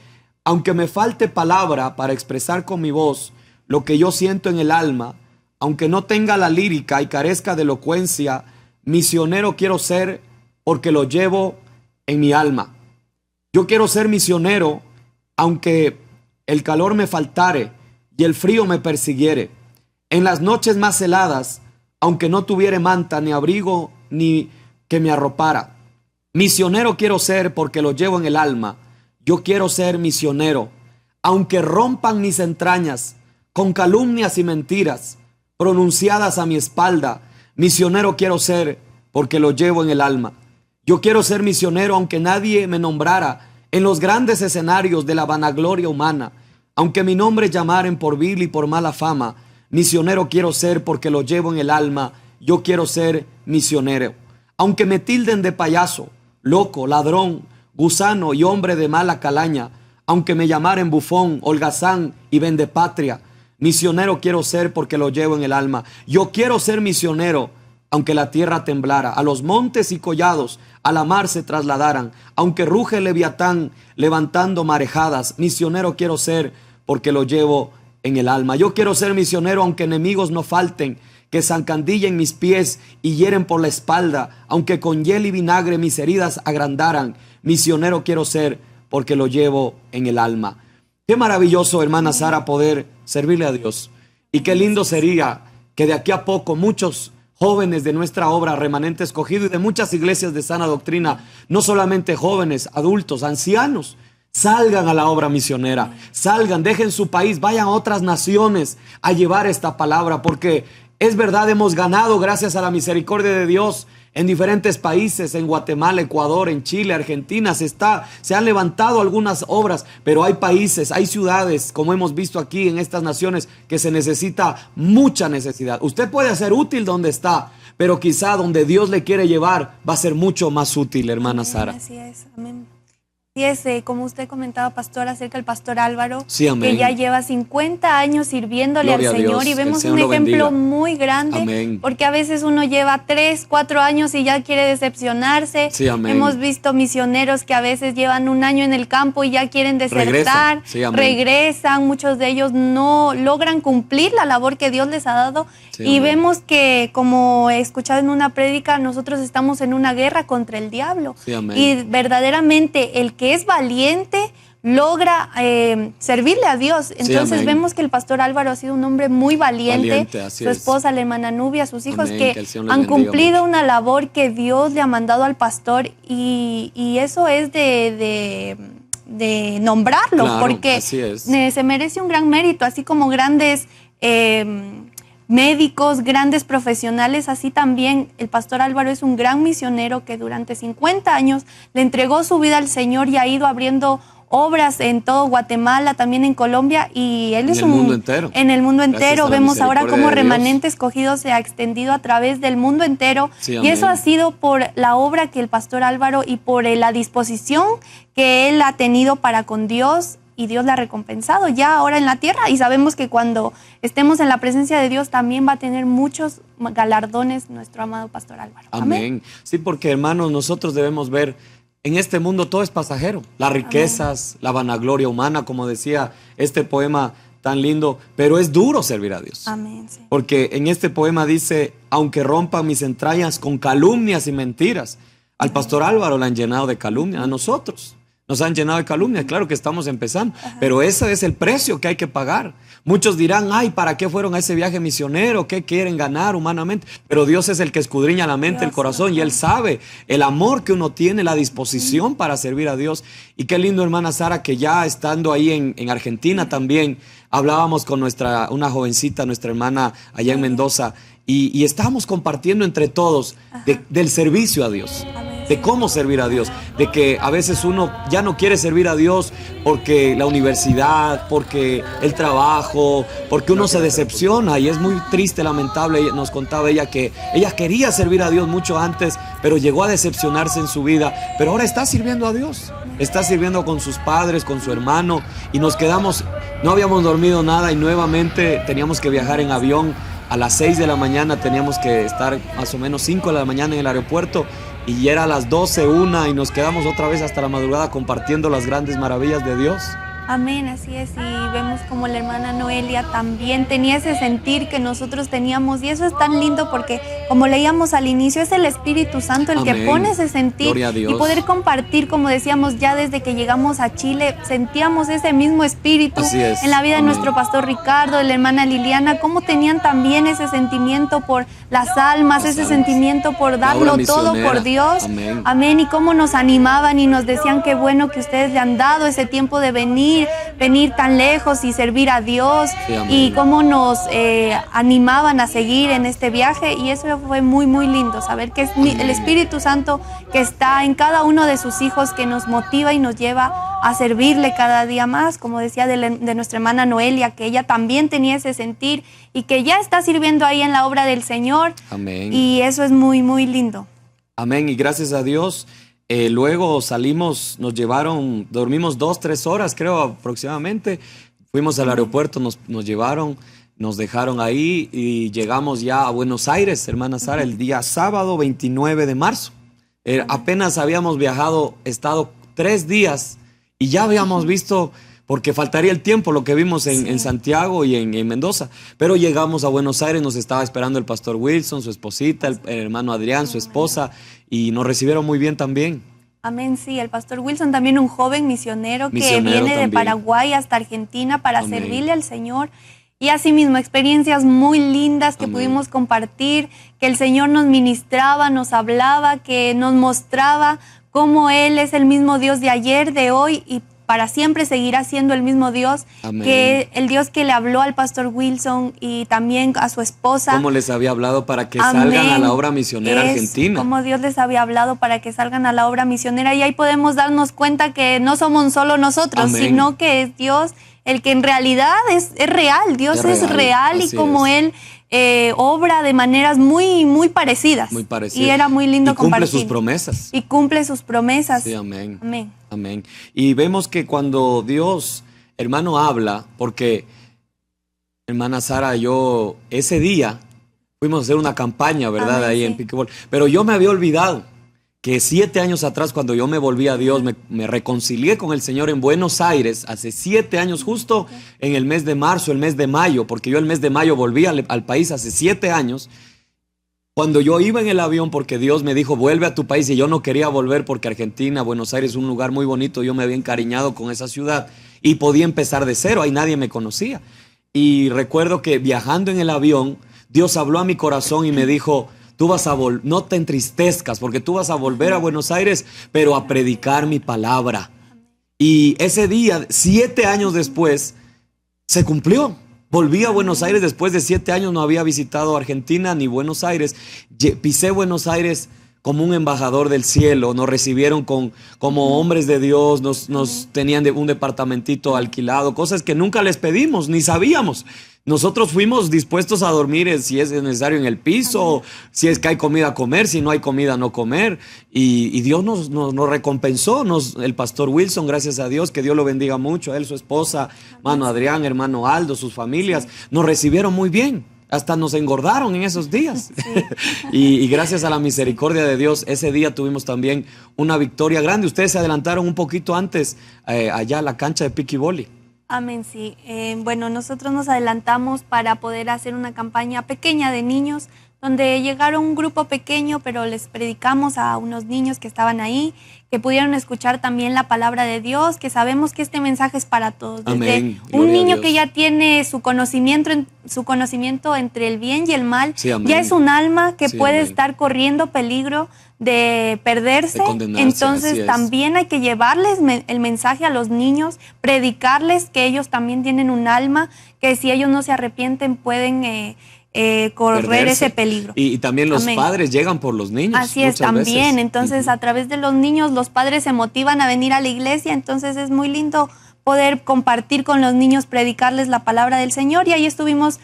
aunque me falte palabra para expresar con mi voz lo que yo siento en el alma, aunque no tenga la lírica y carezca de elocuencia, misionero quiero ser porque lo llevo en mi alma. Yo quiero ser misionero aunque el calor me faltare y el frío me persiguiere. En las noches más heladas, aunque no tuviere manta ni abrigo ni que me arropara. Misionero quiero ser porque lo llevo en el alma. Yo quiero ser misionero, aunque rompan mis entrañas con calumnias y mentiras pronunciadas a mi espalda. Misionero quiero ser porque lo llevo en el alma. Yo quiero ser misionero aunque nadie me nombrara en los grandes escenarios de la vanagloria humana, aunque mi nombre llamaren por vil y por mala fama. Misionero quiero ser porque lo llevo en el alma. Yo quiero ser misionero, aunque me tilden de payaso, loco, ladrón, gusano y hombre de mala calaña, aunque me llamaren bufón, holgazán y vendepatria. Misionero quiero ser porque lo llevo en el alma. Yo quiero ser misionero aunque la tierra temblara, a los montes y collados a la mar se trasladaran, aunque ruge el Leviatán levantando marejadas. Misionero quiero ser porque lo llevo en el alma. Yo quiero ser misionero aunque enemigos no falten, que zancandillen mis pies y hieren por la espalda, aunque con hiel y vinagre mis heridas agrandaran. Misionero quiero ser porque lo llevo en el alma. Qué maravilloso, hermana Sara, poder servirle a Dios. Y qué lindo sería que de aquí a poco muchos jóvenes de nuestra obra Remanente Escogido y de muchas iglesias de sana doctrina, no solamente jóvenes, adultos, ancianos, salgan a la obra misionera, salgan, dejen su país, vayan a otras naciones a llevar esta palabra, porque es verdad, hemos ganado gracias a la misericordia de Dios en diferentes países, en Guatemala, Ecuador, en Chile, Argentina, se han levantado algunas obras, pero hay países, hay ciudades, como hemos visto aquí en estas naciones, que se necesita mucha necesidad. Usted puede ser útil donde está, pero quizá donde Dios le quiere llevar va a ser mucho más útil, hermana Sara. Así es, amén. Sí, como usted comentaba, pastor, acerca del pastor Álvaro, sí, que ya lleva 50 años sirviéndole Gloria al Señor, y vemos un ejemplo muy grande, amén, porque a veces uno lleva 3, 4 años y ya quiere decepcionarse. Sí, hemos visto misioneros que a veces llevan 1 año en el campo y ya quieren desertar, regresan, muchos de ellos no logran cumplir la labor que Dios les ha dado, y vemos que, como he escuchado en una prédica, nosotros estamos en una guerra contra el diablo, y verdaderamente el que es valiente logra servirle a Dios. Entonces vemos que el pastor Álvaro ha sido un hombre muy valiente, su esposa, la hermana Nubia, sus hijos, que han cumplido una labor que Dios le ha mandado al pastor, y eso es de nombrarlo, claro, porque se merece un gran mérito, así como grandes médicos, grandes profesionales, así también el pastor Álvaro es un gran misionero que durante 50 años le entregó su vida al Señor y ha ido abriendo obras en todo Guatemala, también en Colombia, y él es mundo entero. En el mundo entero. Vemos ahora cómo Remanente Escogido se ha extendido a través del mundo entero, y eso ha sido por la obra que el pastor Álvaro y por la disposición que él ha tenido para con Dios, y Dios le ha recompensado ya ahora en la tierra, y sabemos que cuando estemos en la presencia de Dios también va a tener muchos galardones nuestro amado pastor Álvaro. Amén. Sí, porque hermanos, nosotros debemos ver, en este mundo todo es pasajero, las riquezas, la vanagloria humana, como decía este poema tan lindo, pero es duro servir a Dios. Amén, sí. Porque en este poema dice, aunque rompan mis entrañas con calumnias y mentiras, al pastor Álvaro le han llenado de calumnias, a nosotros nos han llenado de calumnias. Claro que estamos empezando, pero ese es el precio que hay que pagar. Muchos dirán, ay, ¿para qué fueron a ese viaje misionero? ¿Qué quieren ganar humanamente? Pero Dios es el que escudriña la mente, el corazón, y Él sabe el amor que uno tiene, la disposición para servir a Dios. Y qué lindo, hermana Sara, que ya estando ahí en Argentina también, hablábamos con una jovencita, nuestra hermana allá en Mendoza, y estábamos compartiendo entre todos del servicio a Dios. De cómo servir a Dios, de que a veces uno ya no quiere servir a Dios porque la universidad, porque el trabajo, porque uno se decepciona, y es muy triste, lamentable. Nos contaba ella que ella quería servir a Dios mucho antes, pero llegó a decepcionarse en su vida, pero ahora está sirviendo a Dios, está sirviendo con sus padres, con su hermano, y nos quedamos, no habíamos dormido nada, y nuevamente teníamos que viajar en avión. A las 6 de la mañana teníamos que estar más o menos 5 de la mañana en el aeropuerto, y era a las 12, 1, y nos quedamos otra vez hasta la madrugada compartiendo las grandes maravillas de Dios. Amén, así es, y vemos como la hermana Noelia también tenía ese sentir que nosotros teníamos, y eso es tan lindo porque, como leíamos al inicio, es el Espíritu Santo el que pone ese sentir, y poder compartir, como decíamos, ya desde que llegamos a Chile, sentíamos ese mismo espíritu en la vida de nuestro pastor Ricardo, de la hermana Liliana, cómo tenían también ese sentimiento por las almas, ese sentimiento por darlo todo por Dios. Amén, y cómo nos animaban y nos decían qué bueno que ustedes le han dado ese tiempo de venir tan lejos y servir a Dios, y cómo nos animaban a seguir en este viaje, y eso fue muy muy lindo, saber que es el Espíritu Santo que está en cada uno de sus hijos, que nos motiva y nos lleva a servirle cada día más, como decía de nuestra hermana Noelia, que ella también tenía ese sentir y que ya está sirviendo ahí en la obra del Señor. Amén. Y eso es muy muy lindo. Amén, y gracias a Dios. Luego salimos, nos llevaron, dormimos 2-3 horas creo aproximadamente, fuimos al aeropuerto, nos llevaron, nos dejaron ahí, y llegamos ya a Buenos Aires, hermana Sara, el día sábado 29 de marzo. Apenas habíamos estado 3 días, y ya habíamos visto, porque faltaría el tiempo, lo que vimos en Santiago y en Mendoza. Pero llegamos a Buenos Aires, nos estaba esperando el pastor Wilson, su esposita, el hermano Adrián, su esposa, y nos recibieron muy bien también. Amén, sí, el pastor Wilson también, un joven misionero que viene de Paraguay hasta Argentina para servirle al Señor. Y asimismo, experiencias muy lindas que Amén. pudimos compartir, que el Señor nos ministraba, nos hablaba, que nos mostraba cómo Él es el mismo Dios de ayer, de hoy y para siempre seguirá siendo el mismo Dios. Amén. Que el Dios que le habló al pastor Wilson y también a su esposa. Como les había hablado para que Amén. salgan a la obra misionera argentina. Como Dios les había hablado para que salgan a la obra misionera, y ahí podemos darnos cuenta que no somos solo nosotros, Amén. sino que es Dios el que en realidad es real. Dios es real y así como es. Él obra de maneras muy parecidas. Muy parecido. Y era muy lindo y cumple compartir. sus promesas. Y cumple sus promesas. Sí, amén. Amén. Amén. Y vemos que cuando Dios, hermano, habla, porque hermana Sara, yo ese día fuimos a hacer una campaña, ¿verdad? Amén, Ahí sí. en Piquebol. Pero yo me había olvidado que 7 años atrás, cuando yo me volví a Dios, me reconcilié con el Señor en Buenos Aires, hace 7 años, justo en el mes de marzo, el mes de mayo, porque yo el mes de mayo volví al país hace 7 años. Cuando yo iba en el avión, porque Dios me dijo, vuelve a tu país, y yo no quería volver porque Argentina, Buenos Aires es un lugar muy bonito, yo me había encariñado con esa ciudad y podía empezar de cero, ahí nadie me conocía. Y recuerdo que viajando en el avión, Dios habló a mi corazón y me dijo, tú vas a no te entristezcas, porque tú vas a volver a Buenos Aires, pero a predicar mi palabra. Y ese día, 7 años después, se cumplió. Volví a Buenos Aires después de 7 años, no había visitado Argentina ni Buenos Aires. Pisé Buenos Aires como un embajador del cielo, nos recibieron como hombres de Dios, nos tenían un departamentito alquilado, cosas que nunca les pedimos, ni sabíamos. Nosotros fuimos dispuestos a dormir, si es necesario, en el piso, si es que hay comida a comer, si no hay comida no comer. Y Dios nos recompensó, el pastor Wilson, gracias a Dios, que Dios lo bendiga mucho, él, su esposa, hermano Adrián, hermano Aldo, sus familias, nos recibieron muy bien. Hasta nos engordaron en esos días. Sí. y gracias a la misericordia de Dios, ese día tuvimos también una victoria grande. Ustedes se adelantaron un poquito antes allá a la cancha de Piquiboli. Amén, sí. Bueno, nosotros nos adelantamos para poder hacer una campaña pequeña de niños, donde llegaron un grupo pequeño, pero les predicamos a unos niños que estaban ahí, que pudieron escuchar también la palabra de Dios, que sabemos que este mensaje es para todos. Desde Amén. Un niño que ya tiene su conocimiento entre el bien y el mal, sí, ya es un alma que sí, puede amén. estar corriendo peligro de perderse. De condenarse, Entonces también hay que llevarles el mensaje a los niños, predicarles que ellos también tienen un alma, que si ellos no se arrepienten pueden correr perderse. Ese peligro. Y también los Amén. Padres llegan por los niños. Así es, también. Veces. Entonces, a través de los niños, los padres se motivan a venir a la iglesia. Entonces, es muy lindo poder compartir con los niños, predicarles la palabra del Señor. Y ahí estuvimos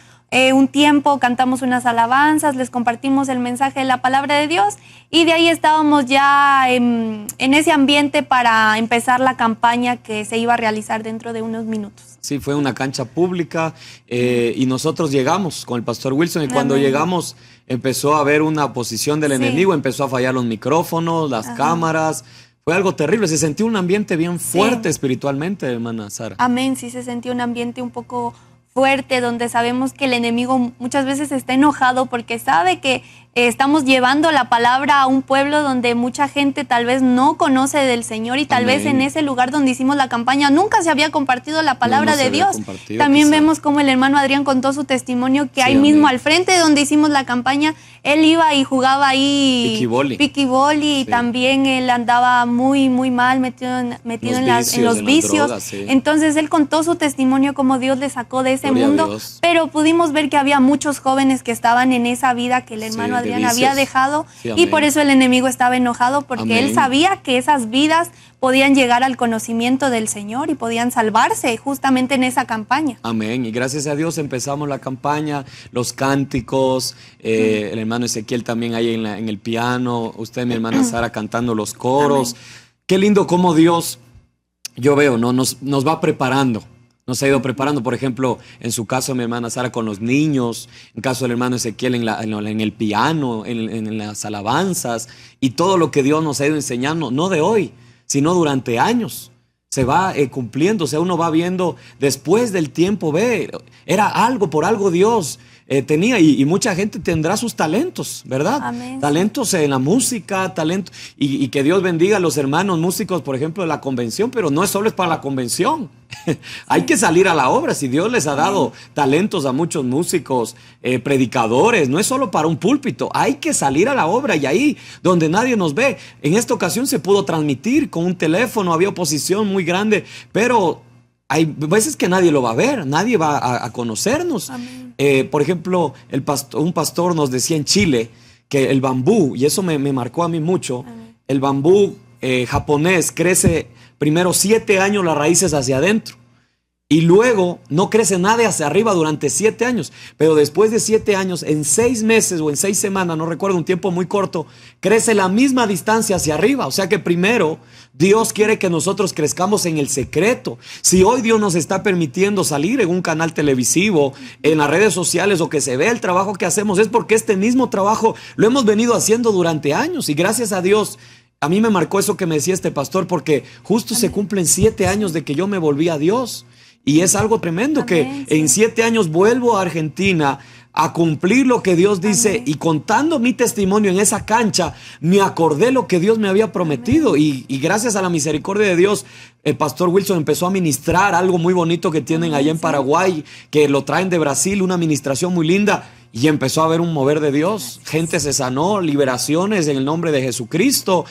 un tiempo, cantamos unas alabanzas, les compartimos el mensaje de la palabra de Dios. Y de ahí estábamos ya en ese ambiente para empezar la campaña que se iba a realizar dentro de unos minutos. Sí, fue una cancha pública y nosotros llegamos con el pastor Wilson y cuando Amén. llegamos empezó a haber una oposición del enemigo, empezó a fallar los micrófonos, las cámaras. Fue algo terrible, se sentía un ambiente bien fuerte espiritualmente, hermana Sara. Amén, sí se sentía un ambiente un poco fuerte, donde sabemos que el enemigo muchas veces está enojado porque sabe que estamos llevando la palabra a un pueblo donde mucha gente tal vez no conoce del Señor y tal Amén. vez en ese lugar donde hicimos la campaña nunca se había compartido la palabra No se de había Dios. compartido, También quizá. vemos como el hermano Adrián contó su testimonio que Sí, ahí mismo amén. al frente donde hicimos la campaña, él iba y jugaba ahí piquiboli y Sí. también él andaba muy mal metido en los vicios. Drogas, sí. Entonces él contó su testimonio como Dios le sacó de ese Gloria a mundo, Dios. pero pudimos ver que había muchos jóvenes que estaban en esa vida que el hermano de Adrián vicios. había dejado Sí, y amén. por eso el enemigo estaba enojado porque Amén. él sabía que esas vidas podían llegar al conocimiento del Señor y podían salvarse justamente en esa campaña. Amén. Y gracias a Dios empezamos la campaña, los cánticos, el hermano Ezequiel también ahí en el piano, usted, mi hermana Sara, cantando los coros. Amén. Qué lindo cómo Dios, yo veo, ¿no? nos va preparando. Nos ha ido preparando, por ejemplo, en su caso, mi hermana Sara con los niños, en caso del hermano Ezequiel en el piano, en las alabanzas, y todo lo que Dios nos ha ido enseñando, no de hoy, sino durante años. Se va cumpliendo, o sea, uno va viendo, después del tiempo, era algo, por algo Dios tenía, y mucha gente tendrá sus talentos, ¿verdad? Amén. Talentos en la música, talentos, y que Dios bendiga a los hermanos músicos, por ejemplo, de la convención, pero no es solo es para la convención. Hay que salir a la obra. Si Dios les ha dado talentos a muchos músicos, predicadores, no es solo para un púlpito, hay que salir a la obra, y ahí donde nadie nos ve. En esta ocasión se pudo transmitir con un teléfono, había oposición muy grande, pero hay veces que nadie lo va a ver, nadie va a conocernos. Por ejemplo, un pastor nos decía en Chile que el bambú, y eso me marcó a mí mucho, el bambú japonés crece primero 7 años las raíces hacia adentro, y luego no crece nada hacia arriba durante 7 años, pero después de 7 años, en 6 meses o en 6 semanas, no recuerdo, un tiempo muy corto, crece la misma distancia hacia arriba. O sea que primero Dios quiere que nosotros crezcamos en el secreto. Si hoy Dios nos está permitiendo salir en un canal televisivo, en las redes sociales, o que se vea el trabajo que hacemos, es porque este mismo trabajo lo hemos venido haciendo durante años, y gracias a Dios. A mí me marcó eso que me decía este pastor, porque justo se cumplen 7 años de que yo me volví a Dios. Y es algo tremendo que en 7 años vuelvo a Argentina a cumplir lo que Dios dice. Y contando mi testimonio en esa cancha, me acordé lo que Dios me había prometido. Y gracias a la misericordia de Dios, el pastor Wilson empezó a ministrar algo muy bonito que tienen allá en Paraguay, que lo traen de Brasil, una ministración muy linda. Y empezó a haber un mover de Dios. Gente se sanó, liberaciones en el nombre de Jesucristo.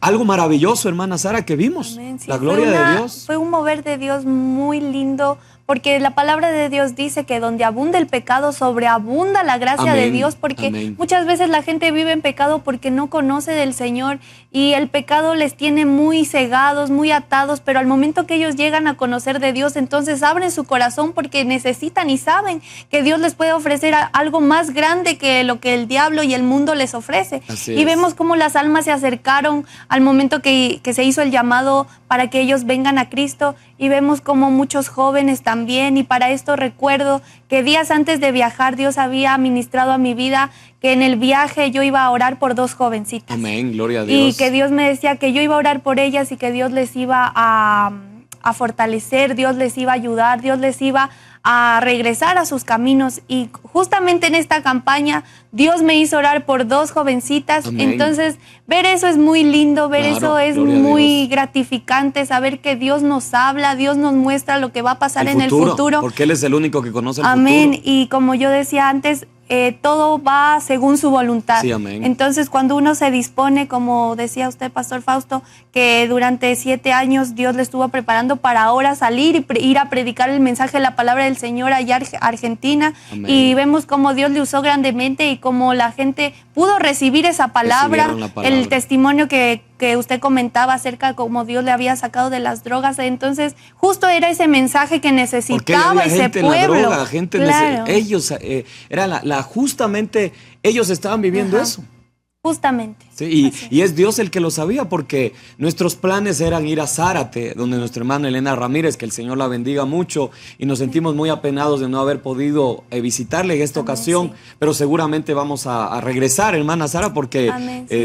Algo maravilloso, hermana Sara, que vimos. Amén, sí, la gloria de Dios. Fue un mover de Dios muy lindo, porque la palabra de Dios dice que donde abunda el pecado, sobreabunda la gracia de Dios, porque muchas veces la gente vive en pecado porque no conoce del Señor, y el pecado les tiene muy cegados, muy atados, pero al momento que ellos llegan a conocer de Dios, entonces abren su corazón porque necesitan y saben que Dios les puede ofrecer algo más grande que lo que el diablo y el mundo les ofrece. Y vemos cómo las almas se acercaron al momento que se hizo el llamado para que ellos vengan a Cristo, y vemos como muchos jóvenes también. Y para esto recuerdo que días antes de viajar Dios había ministrado a mi vida que en el viaje yo iba a orar por 2 jovencitas. Amén, gloria a Dios. Y que Dios me decía que yo iba a orar por ellas, y que Dios les iba a fortalecer, Dios les iba a ayudar, Dios les iba a regresar a sus caminos. Y justamente en esta campaña Dios me hizo orar por 2 jovencitas. Amén. Entonces ver eso es muy lindo, ver eso es muy gratificante, saber que Dios nos habla, Dios nos muestra lo que va a pasar en el futuro. Porque Él es el único que conoce el Amén. futuro. Y como yo decía antes, todo va según su voluntad. Sí, amén. Entonces, cuando uno se dispone, como decía usted, Pastor Fausto, que durante 7 años Dios le estuvo preparando para ahora salir y ir a predicar el mensaje de la palabra del Señor allá a Argentina. Amén. Y vemos cómo Dios le usó grandemente, y cómo la gente pudo recibir esa palabra, el testimonio que usted comentaba acerca de cómo Dios le había sacado de las drogas. Entonces, justo era ese mensaje que necesitaba ese pueblo. En la droga, gente ellos, era justamente ellos estaban viviendo eso. Justamente. Sí, y es Dios el que lo sabía, porque nuestros planes eran ir a Zárate, donde nuestra hermana Elena Ramírez, que el Señor la bendiga mucho, y nos sentimos muy apenados de no haber podido visitarle en esta ocasión, pero seguramente vamos a regresar, hermana Sara, porque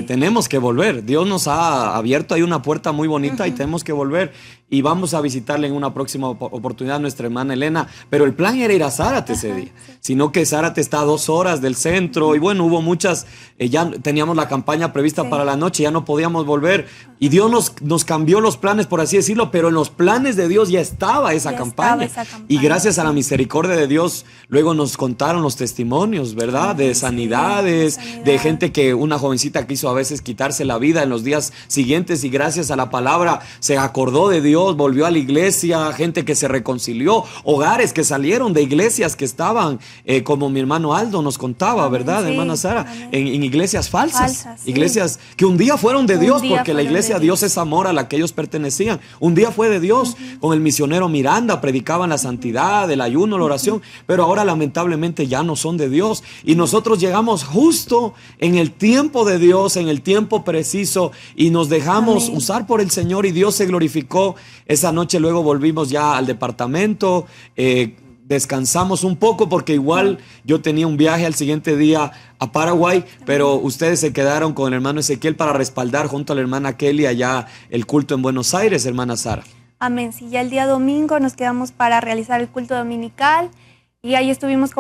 tenemos que volver. Dios nos ha abierto ahí una puerta muy bonita, y tenemos que volver, y vamos a visitarle en una próxima oportunidad a nuestra hermana Elena, pero el plan era ir a Zárate ese día, sino que Zárate está a 2 horas del centro, y bueno, hubo muchas, ya teníamos la campaña prevista para la noche, ya no podíamos volver, y Dios nos cambió los planes, por así decirlo, pero en los planes de Dios ya estaba esa campaña. Y gracias a la misericordia de Dios, luego nos contaron los testimonios, ¿verdad? De sanidades, de gente que una jovencita quiso a veces quitarse la vida en los días siguientes, y gracias a la palabra se acordó de Dios, volvió a la iglesia, gente que se reconcilió, hogares que salieron de iglesias que estaban, como mi hermano Aldo nos contaba, ¿verdad, hermana Sara? En iglesias falsas, iglesias que un día fueron de Dios, porque la iglesia de Dios es amor a la que ellos pertenecían. Un día fue de Dios, con el misionero Miranda, predicaban la santidad, el ayuno, la oración, pero ahora lamentablemente ya no son de Dios, y nosotros llegamos justo en el tiempo de Dios, en el tiempo preciso, y nos dejamos usar por el Señor, y Dios se glorificó. Esa noche luego volvimos ya al departamento, descansamos un poco, porque igual yo tenía un viaje al siguiente día a Paraguay, pero ustedes se quedaron con el hermano Ezequiel para respaldar junto a la hermana Kelly allá el culto en Buenos Aires, hermana Sara. Amén. Sí, ya el día domingo nos quedamos para realizar el culto dominical, y ahí estuvimos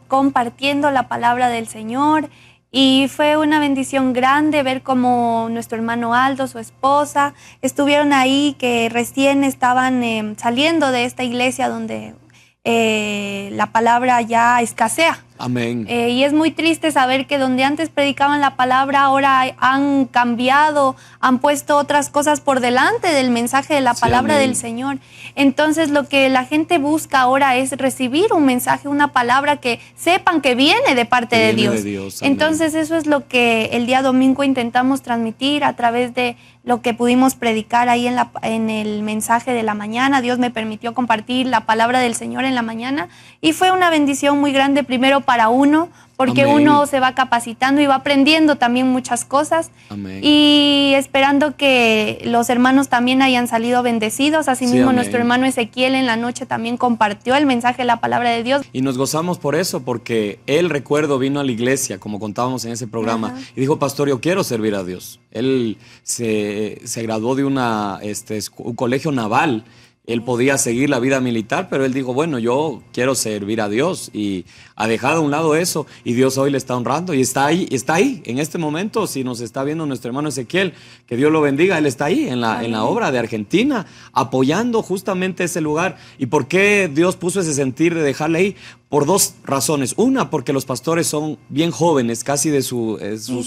compartiendo la palabra del Señor. Y fue una bendición grande ver cómo nuestro hermano Aldo, su esposa, estuvieron ahí, que recién estaban saliendo de esta iglesia donde la palabra ya escasea. Amén. Y es muy triste saber que donde antes predicaban la palabra, ahora han cambiado, han puesto otras cosas por delante del mensaje de la palabra del Señor. Entonces lo que la gente busca ahora es recibir un mensaje, una palabra que sepan que viene de parte de Dios. Entonces eso es lo que el día domingo intentamos transmitir a través de lo que pudimos predicar ahí en el mensaje de la mañana. Dios me permitió compartir la palabra del Señor en la mañana y fue una bendición muy grande, primero para uno, porque uno se va capacitando y va aprendiendo también muchas cosas. Y esperando que los hermanos también hayan salido bendecidos. Asimismo, nuestro hermano Ezequiel en la noche también compartió el mensaje de la palabra de Dios. Y nos gozamos por eso, porque él, recuerdo, vino a la iglesia, como contábamos en ese programa, y dijo: pastor, yo quiero servir a Dios. Él se graduó de un colegio naval. Él podía seguir la vida militar, pero él dijo: bueno, yo quiero servir a Dios, y ha dejado a un lado eso, y Dios hoy le está honrando, y está ahí, en este momento. Si nos está viendo nuestro hermano Ezequiel, que Dios lo bendiga, él está ahí en la obra de Argentina, apoyando justamente ese lugar. ¿Y por qué Dios puso ese sentir de dejarle ahí? Por dos razones. Una, porque los pastores son bien jóvenes, casi de sus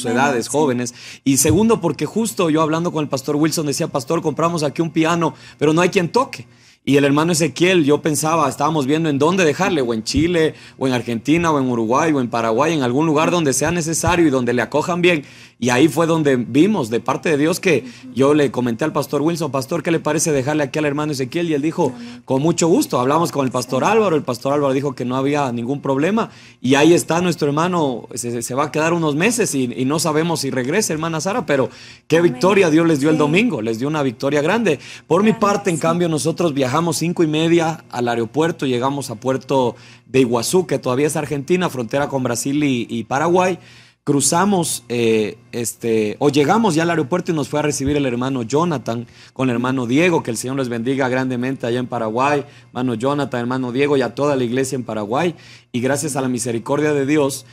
edades jóvenes. Y segundo, porque justo yo hablando con el pastor Wilson decía: pastor, compramos aquí un piano, pero no hay quien toque. Y el hermano Ezequiel, yo pensaba, estábamos viendo en dónde dejarle, o en Chile, o en Argentina, o en Uruguay, o en Paraguay, en algún lugar donde sea necesario y donde le acojan bien. Y ahí fue donde vimos de parte de Dios que yo le comenté al pastor Wilson: pastor, ¿qué le parece dejarle aquí al hermano Ezequiel? Y él dijo: con mucho gusto. Hablamos con el pastor Álvaro dijo que no había ningún problema. Y ahí está nuestro hermano, se va a quedar unos meses y no sabemos si regresa, hermana Sara, pero qué victoria Dios les dio el domingo, les dio una victoria grande. Por mi parte, en cambio, nosotros viajamos 5:30 al aeropuerto, llegamos a Puerto de Iguazú, que todavía es Argentina, frontera con Brasil y Paraguay. Cruzamos, llegamos ya al aeropuerto y nos fue a recibir el hermano Jonathan con el hermano Diego, que el Señor les bendiga grandemente allá en Paraguay. Hermano Jonathan, hermano Diego y a toda la iglesia en Paraguay. Y gracias a la misericordia de Dios,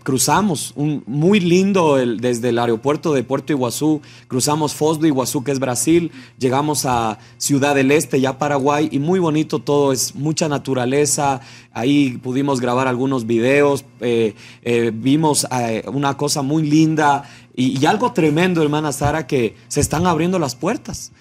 cruzamos muy lindo desde el aeropuerto de Puerto Iguazú, cruzamos Foz do Iguazú, que es Brasil, llegamos a Ciudad del Este, ya Paraguay, y muy bonito todo, es mucha naturaleza. Ahí pudimos grabar algunos videos, vimos una cosa muy linda y algo tremendo, hermana Sara, que se están abriendo las puertas,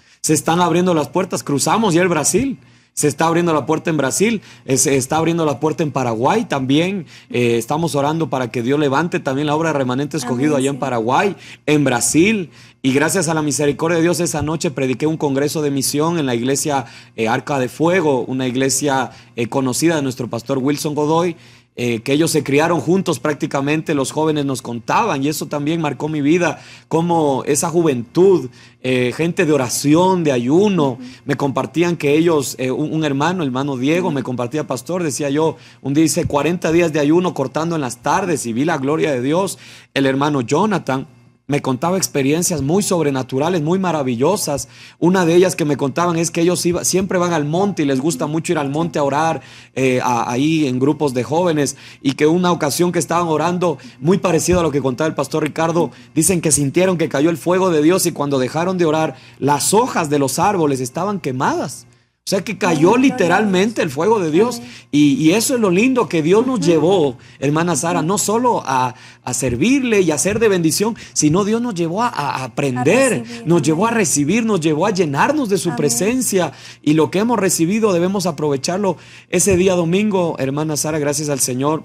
cruzamos ya el Brasil. Se está abriendo la puerta en Brasil, se está abriendo la puerta en Paraguay también. Estamos orando para que Dios levante también la obra de Remanente Escogido allá en Paraguay, en Brasil. Y gracias a la misericordia de Dios, esa noche prediqué un congreso de misión en la iglesia Arca de Fuego, una iglesia conocida de nuestro pastor Wilson Godoy. Que ellos se criaron juntos prácticamente, los jóvenes nos contaban, y eso también marcó mi vida, como esa juventud, gente de oración, de ayuno, me compartían que ellos, un hermano Diego, me compartía: pastor, decía yo, un día hice 40 días de ayuno cortando en las tardes y vi la gloria de Dios. El hermano Jonathan me contaba experiencias muy sobrenaturales, muy maravillosas. Una de ellas que me contaban es que ellos siempre van al monte y les gusta mucho ir al monte a orar, ahí en grupos de jóvenes, y que una ocasión que estaban orando, muy parecido a lo que contaba el pastor Ricardo, dicen que sintieron que cayó el fuego de Dios, y cuando dejaron de orar, las hojas de los árboles estaban quemadas. O sea que cayó literalmente el fuego de Dios. Y eso es lo lindo, que Dios nos llevó, hermana Sara, no solo a servirle y a ser de bendición, sino Dios nos llevó a aprender, nos llevó a recibir, nos llevó a llenarnos de su presencia. Y lo que hemos recibido debemos aprovecharlo. Ese día domingo, hermana Sara, gracias al Señor,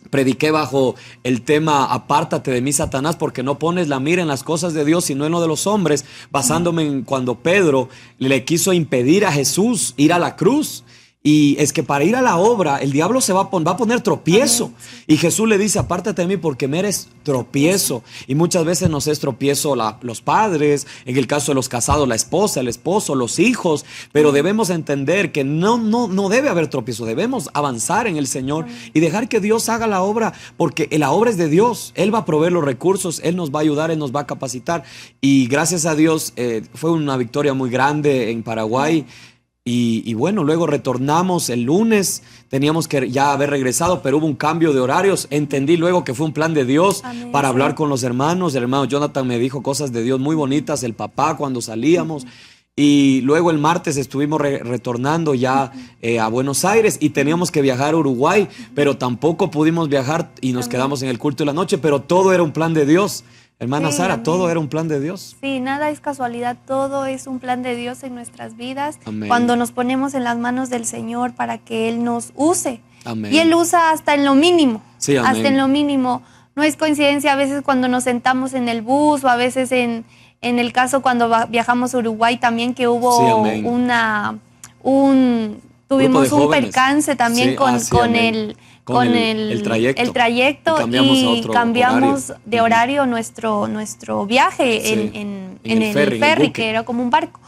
prediqué bajo el tema: apártate de mí, Satanás, porque no pones la mira en las cosas de Dios, sino en lo de los hombres, basándome en cuando Pedro le quiso impedir a Jesús ir a la cruz. Y es que para ir a la obra, el diablo va a poner tropiezo. Y Jesús le dice: apártate de mí porque me eres tropiezo. Y muchas veces nos es tropiezo los padres, en el caso de los casados, la esposa, el esposo, los hijos. Pero debemos entender que no debe haber tropiezo. Debemos avanzar en el Señor y dejar que Dios haga la obra, porque la obra es de Dios. Él va a proveer los recursos, Él nos va a ayudar, Él nos va a capacitar. Y gracias a Dios fue una victoria muy grande en Paraguay. Y bueno, luego retornamos el lunes, teníamos que ya haber regresado, pero hubo un cambio de horarios. Entendí luego que fue un plan de Dios para hablar con los hermanos. El hermano Jonathan me dijo cosas de Dios muy bonitas, el papá cuando salíamos. Y luego el martes estuvimos retornando ya a Buenos Aires y teníamos que viajar a Uruguay, pero tampoco pudimos viajar y nos quedamos en el culto de la noche, pero todo era un plan de Dios. Hermana Sara, amén. Todo era un plan de Dios. Sí, nada es casualidad, todo es un plan de Dios en nuestras vidas. Amén. Cuando nos ponemos en las manos del Señor para que Él nos use. Amén. Y Él usa hasta en lo mínimo. Sí, amén. Hasta en lo mínimo. No es coincidencia a veces cuando nos sentamos en el bus o a veces en el caso cuando viajamos a Uruguay también que hubo sí, tuvimos un jóvenes. Percance también sí, con el trayecto y cambiamos de horario nuestro viaje sí, en el ferry que era como un barco.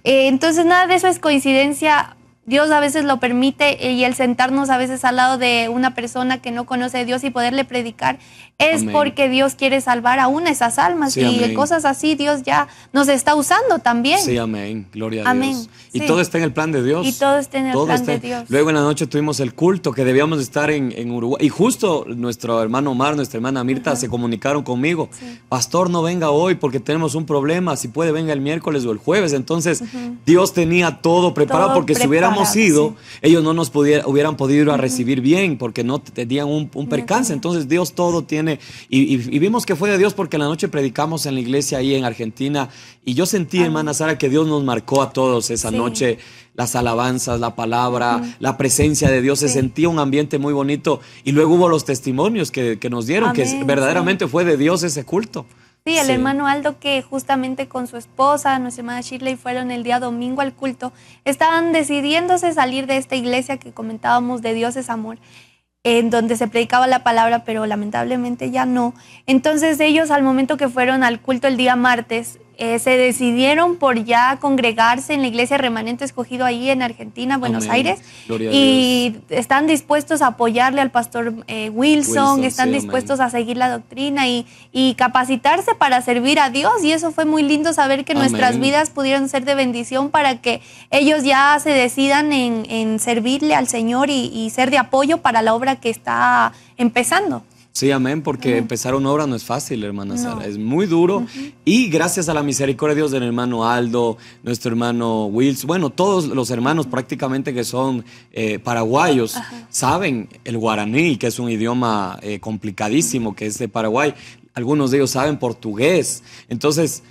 Entonces nada de eso es coincidencia. Dios a veces lo permite y el sentarnos a veces al lado de una persona que no conoce a Dios y poderle predicar es amén. Porque Dios quiere salvar aún esas almas sí, y amén. Cosas así Dios ya nos está usando también. Sí, amén, gloria a amén. Dios. Y sí. todo está en el plan de Dios. Y todo está en el plan de Dios. Luego en la noche tuvimos el culto que debíamos estar en Uruguay y justo nuestro hermano Omar, nuestra hermana Mirta se comunicaron conmigo. Sí. Pastor, no venga hoy porque tenemos un problema, si puede venga el miércoles o el jueves. Entonces Dios tenía todo preparado todo porque preparado, si hubiéramos ido, sí. ellos no nos hubieran podido ir a recibir bien porque no tenían un percance. Entonces Dios todo tiene y vimos que fue de Dios porque en la noche predicamos en la iglesia ahí en Argentina y yo sentí, hermana Sara, que Dios nos marcó a todos esa sí. noche, las alabanzas, la palabra, la presencia de Dios, se sentía un ambiente muy bonito y luego hubo los testimonios que nos dieron, amén, que verdaderamente fue de Dios ese culto. Sí, el hermano Aldo que justamente con su esposa, nuestra hermana Shirley, fueron el día domingo al culto, estaban decidiéndose salir de esta iglesia que comentábamos de Dios es amor, en donde se predicaba la palabra, pero lamentablemente ya no. Entonces ellos al momento que fueron al culto el día martes, se decidieron por ya congregarse en la iglesia remanente escogido ahí en Argentina, Buenos amén. Aires, Gloria y están dispuestos a apoyarle al pastor Wilson, están sí, dispuestos a seguir la doctrina y capacitarse para servir a Dios, y eso fue muy lindo saber que amén. Nuestras vidas pudieron ser de bendición para que ellos ya se decidan en servirle al Señor y ser de apoyo para la obra que está empezando. Sí, amén, porque empezar una obra no es fácil, hermana Sara, es muy duro y gracias a la misericordia de Dios del hermano Aldo, nuestro hermano Wills, bueno, todos los hermanos prácticamente que son paraguayos saben el guaraní, que es un idioma complicadísimo, que es de Paraguay, algunos de ellos saben portugués, entonces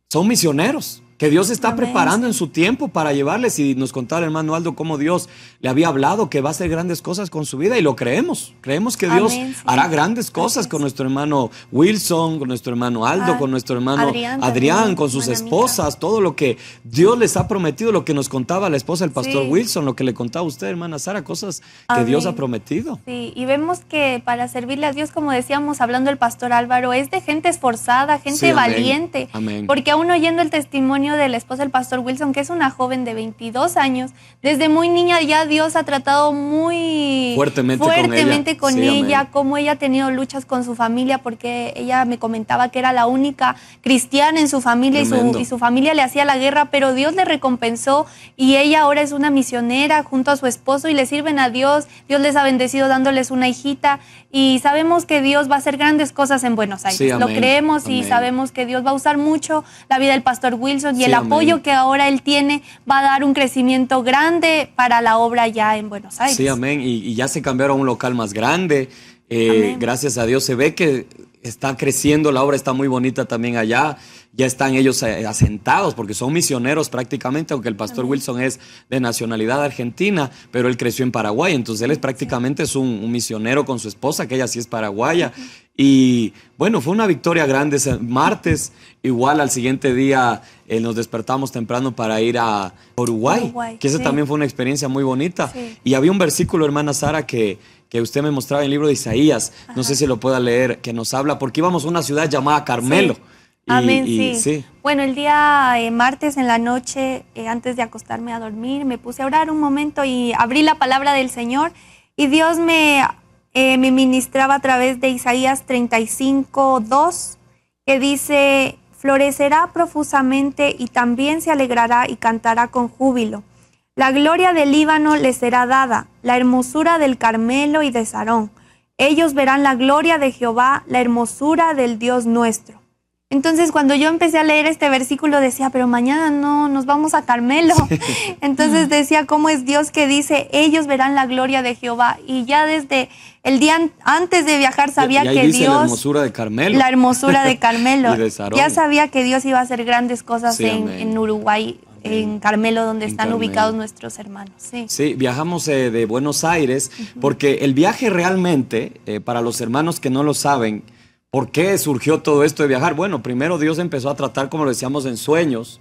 son misioneros. Que Dios está preparando en su tiempo para llevarles. Y nos contaba el hermano Aldo cómo Dios le había hablado que va a hacer grandes cosas con su vida y lo creemos. Creemos que Dios hará grandes cosas con nuestro hermano Wilson, con nuestro hermano Aldo, con nuestro hermano Adrián con sus esposas, todo lo que Dios les ha prometido, lo que nos contaba la esposa del pastor Wilson, lo que le contaba a usted, hermana Sara, cosas que Dios ha prometido. Sí, y vemos que para servirle a Dios, como decíamos, hablando del pastor Álvaro, es de gente esforzada, gente valiente. Amén. Porque aún oyendo el testimonio de la esposa del pastor Wilson, que es una joven de 22 años, desde muy niña ya Dios ha tratado muy fuertemente con ella, cómo ella ha tenido luchas con su familia, porque ella me comentaba que era la única cristiana en su familia y su familia le hacía la guerra, pero Dios le recompensó y ella ahora es una misionera junto a su esposo y le sirven a Dios. Dios les ha bendecido dándoles una hijita y sabemos que Dios va a hacer grandes cosas en Buenos Aires. Sí, lo creemos y sabemos que Dios va a usar mucho la vida del pastor Wilson y el apoyo que ahora él tiene va a dar un crecimiento grande para la obra ya en Buenos Aires. Sí, amén. Y ya se cambiaron a un local más grande. Gracias a Dios se ve que está creciendo, la obra está muy bonita también allá. Ya están ellos asentados porque son misioneros prácticamente, aunque el pastor Wilson es de nacionalidad argentina, pero él creció en Paraguay, entonces él es prácticamente es un misionero con su esposa, que ella sí es paraguaya. Y bueno, fue una victoria grande ese martes. Igual al siguiente día nos despertamos temprano para ir a Uruguay, que esa también fue una experiencia muy bonita. Y había un versículo, hermana Sara, que usted me mostraba en el libro de Isaías, no sé si lo pueda leer, que nos habla, porque íbamos a una ciudad llamada Carmelo. Amén, sí. Bueno, el día martes en la noche, antes de acostarme a dormir, me puse a orar un momento y abrí la palabra del Señor y Dios me ministraba a través de Isaías 35:2, que dice: florecerá profusamente y también se alegrará y cantará con júbilo. La gloria del Líbano les será dada, la hermosura del Carmelo y de Sarón. Ellos verán la gloria de Jehová, la hermosura del Dios nuestro. Entonces, cuando yo empecé a leer este versículo, decía, pero mañana no, nos vamos a Carmelo. Entonces decía, ¿cómo es Dios que dice, ellos verán la gloria de Jehová? Y ya desde el día antes de viajar sabía que dice Dios... la hermosura de Carmelo. La hermosura de Carmelo. Y de Sarón. Ya sabía que Dios iba a hacer grandes cosas Sí, en Uruguay, en Carmelo, donde En están Carmelo. ubicados nuestros hermanos. Sí. Sí, viajamos de Buenos Aires, porque el viaje realmente, para los hermanos que no lo saben, ¿por qué surgió todo esto de viajar? Bueno, primero Dios empezó a tratar, como lo decíamos, en sueños,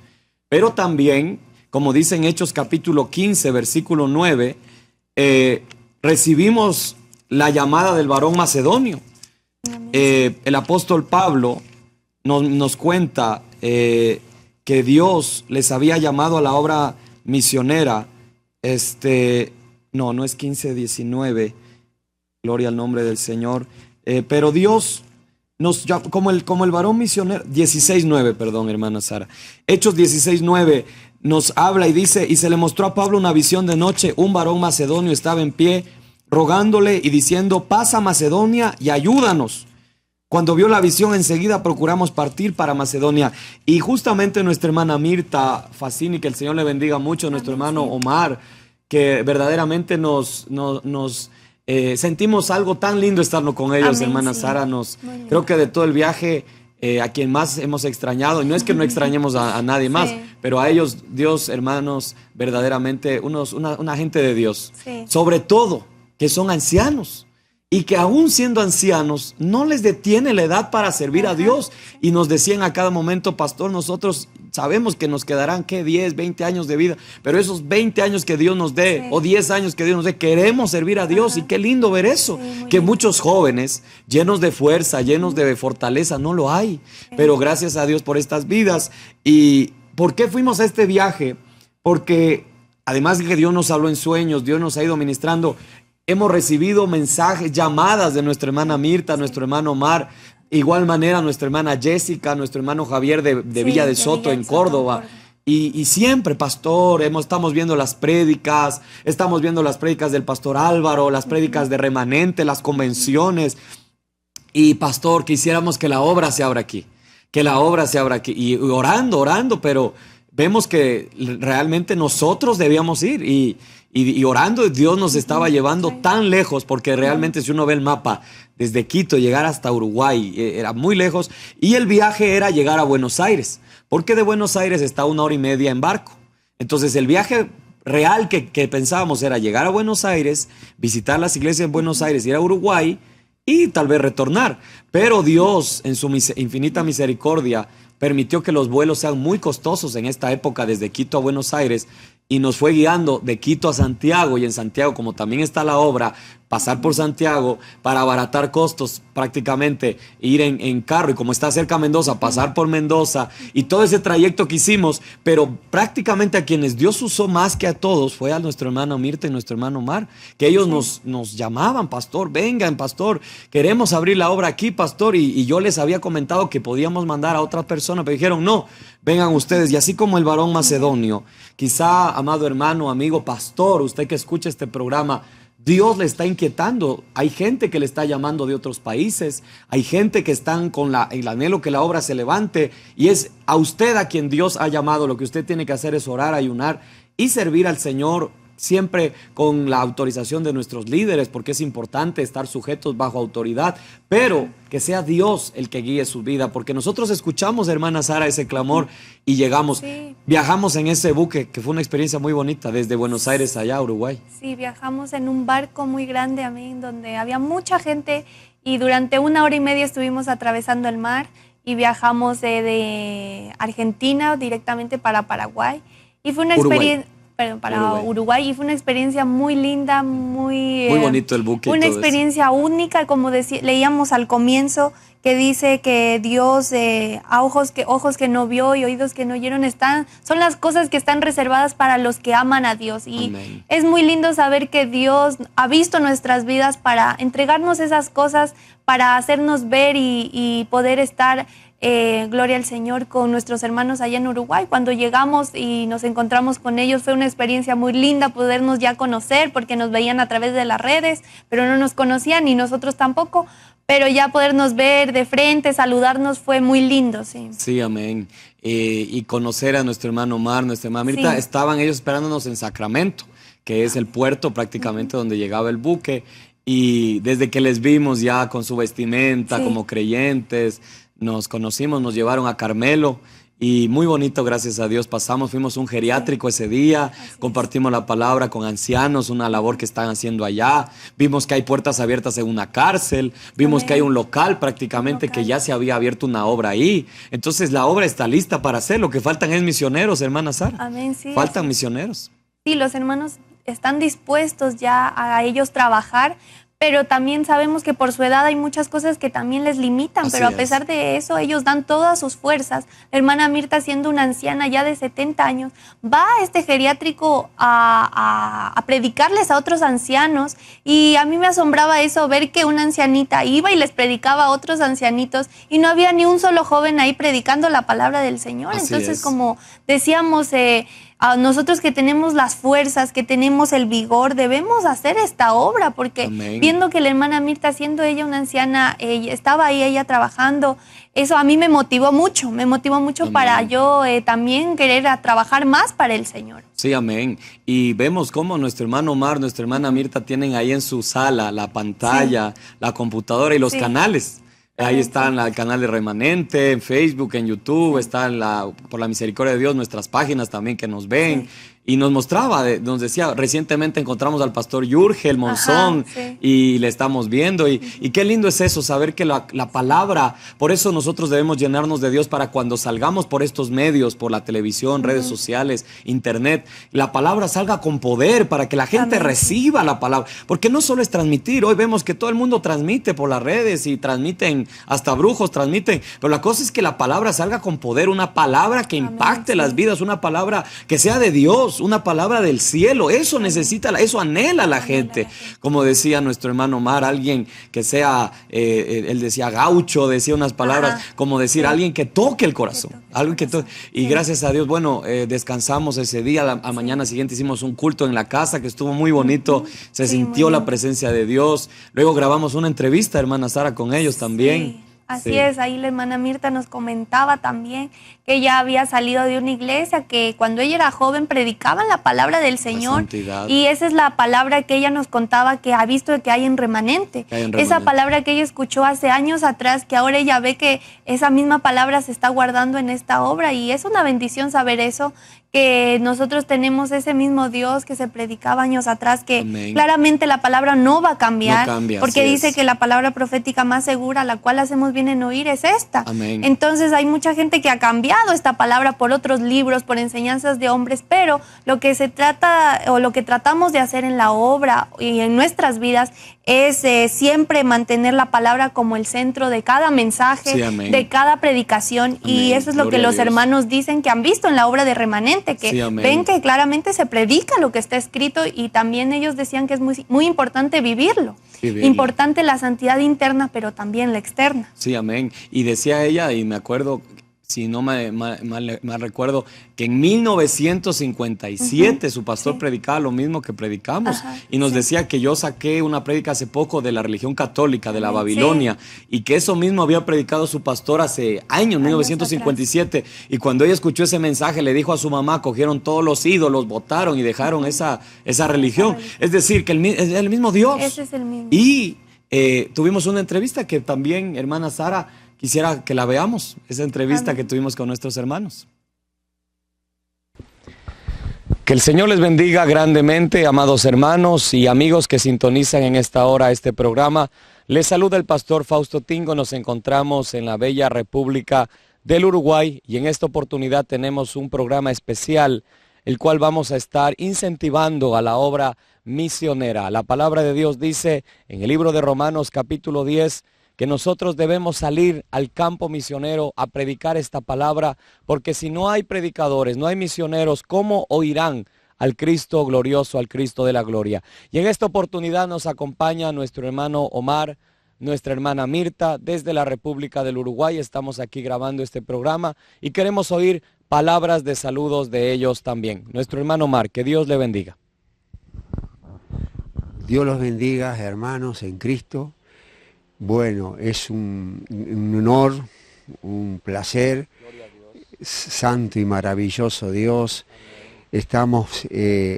pero también, como dice en Hechos capítulo 15, versículo 9, recibimos la llamada del varón macedonio. El apóstol Pablo nos cuenta que Dios les había llamado a la obra misionera. No es 15, 19, gloria al nombre del Señor, pero Dios como el varón misionero, 16:9, perdón, hermana Sara. Hechos 16:9 nos habla y dice, y se le mostró a Pablo una visión de noche, un varón macedonio estaba en pie, rogándole y diciendo, pasa a Macedonia y ayúdanos. Cuando vio la visión, enseguida procuramos partir para Macedonia. Y justamente nuestra hermana Mirta Facini, que el Señor le bendiga mucho, nuestro hermano Omar, que verdaderamente nos sentimos algo tan lindo estarnos con ellos, Amén, hermana sí. Sara. Creo que de todo el viaje, a quien más hemos extrañado, y no es que no extrañemos a nadie más, Sí. pero a ellos, Dios, hermanos, verdaderamente una gente de Dios. Sí. Sobre todo, que son ancianos. Y que aún siendo ancianos, no les detiene la edad para servir a Dios. Y nos decían a cada momento, pastor, nosotros sabemos que nos quedarán, 10, 20 años de vida. Pero esos 20 años que Dios nos dé, o 10 años que Dios nos dé, queremos servir a Dios. Y qué lindo ver eso. Que muchos jóvenes, llenos de fuerza, llenos de fortaleza, no lo hay. Pero gracias a Dios por estas vidas. ¿Y por qué fuimos a este viaje? Porque además de que Dios nos habló en sueños, Dios nos ha ido ministrando. Hemos recibido mensajes, llamadas de nuestra hermana Mirta, nuestro hermano Omar, igual manera nuestra hermana Jessica, nuestro hermano Javier de Villa de Soto en Córdoba. Y siempre, pastor, estamos viendo las prédicas, estamos viendo las prédicas del pastor Álvaro, las prédicas de Remanente, las convenciones. Y pastor, quisiéramos que la obra se abra aquí, que la obra se abra aquí. Y orando, pero vemos que realmente nosotros debíamos ir y orando, Dios nos estaba llevando tan lejos, porque realmente si uno ve el mapa, desde Quito llegar hasta Uruguay era muy lejos, y el viaje era llegar a Buenos Aires, porque de Buenos Aires está 1 hora y media en barco. Entonces el viaje real que pensábamos era llegar a Buenos Aires, visitar las iglesias en Buenos Aires, ir a Uruguay y tal vez retornar. Pero Dios, en su infinita misericordia, permitió que los vuelos sean muy costosos en esta época desde Quito a Buenos Aires, y nos fue guiando de Quito a Santiago, y en Santiago, como también está la obra, pasar por Santiago para abaratar costos prácticamente, ir en carro, y como está cerca Mendoza, pasar por Mendoza, y todo ese trayecto que hicimos, pero prácticamente a quienes Dios usó más que a todos fue a nuestro hermano Mirta y nuestro hermano Omar, que ellos nos llamaban, pastor, vengan, pastor, queremos abrir la obra aquí, pastor, y yo les había comentado que podíamos mandar a otras personas, pero dijeron, no, vengan ustedes. Y así como el varón macedonio, quizá, amado hermano, amigo, pastor, usted que escucha este programa, Dios le está inquietando. Hay gente que le está llamando de otros países, hay gente que están con el anhelo que la obra se levante, y es a usted a quien Dios ha llamado. Lo que usted tiene que hacer es orar, ayunar y servir al Señor, siempre con la autorización de nuestros líderes, porque es importante estar sujetos bajo autoridad, pero que sea Dios el que guíe su vida, porque nosotros escuchamos, hermana Sara, ese clamor y llegamos, viajamos en ese buque, que fue una experiencia muy bonita, desde Buenos Aires allá a Uruguay. Sí, viajamos en un barco muy grande, amén, donde había mucha gente, y durante 1 hora y media estuvimos atravesando el mar, y viajamos de Argentina directamente para Paraguay, y fue una experiencia... para Uruguay, y fue una experiencia muy linda, muy bonito el buque. Una experiencia única, como leíamos al comienzo, que dice que Dios, ojos que no vio y oídos que no oyeron, son las cosas que están reservadas para los que aman a Dios. Y es muy lindo saber que Dios ha visto nuestras vidas para entregarnos esas cosas, para hacernos ver y poder estar, gloria al Señor, con nuestros hermanos allá en Uruguay. Cuando llegamos y nos encontramos con ellos fue una experiencia muy linda podernos ya conocer, porque nos veían a través de las redes, pero no nos conocían y nosotros tampoco. Pero ya podernos ver de frente, saludarnos, fue muy lindo, sí. Sí, amén. Y conocer a nuestro hermano Omar, nuestra hermana Mirta, Sí. estaban ellos esperándonos en Sacramento, que es el puerto prácticamente donde llegaba el buque. Y desde que les vimos ya con su vestimenta, Sí. como creyentes, nos conocimos, nos llevaron a Carmelo. Y muy bonito, gracias a Dios, pasamos, fuimos un geriátrico ese día, compartimos la palabra con ancianos, una labor que están haciendo allá, vimos que hay puertas abiertas en una cárcel, vimos que hay un local prácticamente que ya se había abierto una obra ahí. Entonces la obra está lista para hacer, lo que faltan es misioneros, hermana Sara. Amén, sí. Faltan misioneros. Sí, los hermanos están dispuestos ya a ellos trabajar, pero también sabemos que por su edad hay muchas cosas que también les limitan, Así pero a es. pesar de eso ellos dan todas sus fuerzas. La hermana Mirta, siendo una anciana ya de 70 años, va a este geriátrico a predicarles a otros ancianos, y a mí me asombraba eso, ver que una ancianita iba y les predicaba a otros ancianitos y no había ni un solo joven ahí predicando la palabra del Señor. Así Entonces, es. como decíamos, a nosotros que tenemos las fuerzas, que tenemos el vigor, debemos hacer esta obra, porque Amén. viendo que la hermana Mirta, siendo ella una anciana, estaba ahí ella trabajando, eso a mí me motivó mucho Amén. para yo también querer trabajar más para el Señor. Sí, amén. Y vemos cómo nuestro hermano Omar, nuestra hermana Mirta tienen ahí en su sala la pantalla, la computadora y los Sí. canales. Ahí está el canal de Remanente, en Facebook, en YouTube, está por la misericordia de Dios, nuestras páginas también que nos ven. Y nos mostraba, nos decía, recientemente encontramos al pastor Yurgel Monzón. Ajá, sí. Y le estamos viendo. Y qué lindo es eso, saber que la palabra, por eso nosotros debemos llenarnos de Dios para cuando salgamos por estos medios, por la televisión, redes sociales, internet, la palabra salga con poder para que la gente Amén. reciba la palabra. Porque no solo es transmitir, hoy vemos que todo el mundo transmite por las redes y transmiten, hasta brujos transmiten, pero la cosa es que la palabra salga con poder, una palabra que impacte sí. las vidas, una palabra que sea de Dios, una palabra del cielo. Eso necesita, eso anhela la gente. Como decía nuestro hermano Omar, alguien que sea, él decía gaucho, decía unas palabras, Ajá. como decir, alguien que toque el corazón. Que toque el Algo que corazón. y gracias a Dios, bueno, descansamos ese día, a mañana siguiente hicimos un culto en la casa que estuvo muy bonito, se Sí, sintió muy la lindo. presencia de Dios. Luego grabamos una entrevista, hermana Sara, con ellos también. Sí, así Sí. es, ahí la hermana Mirta nos comentaba también que ella había salido de una iglesia, que cuando ella era joven predicaban la palabra del Señor, santidad. y esa es la palabra que ella nos contaba que ha visto que hay en Remanente. Que hay en Esa Remanente. palabra que ella escuchó hace años atrás, que ahora ella ve que esa misma palabra se está guardando en esta obra, y es una bendición saber eso, que nosotros tenemos ese mismo Dios que se predicaba años atrás, que Amén. claramente la palabra no va a cambiar, No cambia, porque así dice es. que la palabra profética más segura, la cual hacemos bien en oír, es esta. Amén. Entonces hay mucha gente que ha cambiado esta palabra por otros libros, por enseñanzas de hombres, pero lo que se trata o lo que tratamos de hacer en la obra y en nuestras vidas es siempre mantener la palabra como el centro de cada mensaje, Sí, amén. de cada predicación, y Amén. eso es lo Gloria que a los Dios. hermanos dicen que han visto en la obra de Remanente, que Sí, amén. ven que claramente se predica lo que está escrito, y también ellos decían que es muy, muy importante vivirlo. Vivirlo. Importante la santidad interna, pero también la externa. Sí, amén. Y decía ella, y me acuerdo, si no mal recuerdo, que en 1957 su pastor Sí. predicaba lo mismo que predicamos. Ajá, Y nos sí. decía que yo saqué una prédica hace poco de la religión católica, de la Amén, Babilonia, y que eso mismo había predicado su pastor hace años, 1957. Y cuando ella escuchó ese mensaje, le dijo a su mamá, cogieron todos los ídolos, votaron y dejaron esa religión. Es decir, que es el mismo Dios. Ese es el mismo. Y tuvimos una entrevista que también, hermana Sara, quisiera que la veamos, esa entrevista Amén. que tuvimos con nuestros hermanos. Que el Señor les bendiga grandemente, amados hermanos y amigos que sintonizan en esta hora este programa. Les saluda el pastor Fausto Tingo. Nos encontramos en la bella República del Uruguay y en esta oportunidad tenemos un programa especial, el cual vamos a estar incentivando a la obra misionera. La palabra de Dios dice en el libro de Romanos capítulo 10 que nosotros debemos salir al campo misionero a predicar esta palabra, porque si no hay predicadores, no hay misioneros, ¿cómo oirán al Cristo glorioso, al Cristo de la gloria? Y en esta oportunidad nos acompaña nuestro hermano Omar, nuestra hermana Mirta, desde la República del Uruguay. Estamos aquí grabando este programa y queremos oír palabras de saludos de ellos también. Nuestro hermano Omar, que Dios le bendiga. Dios los bendiga, hermanos en Cristo. Bueno, es un honor, un placer, santo y maravilloso Dios. Estamos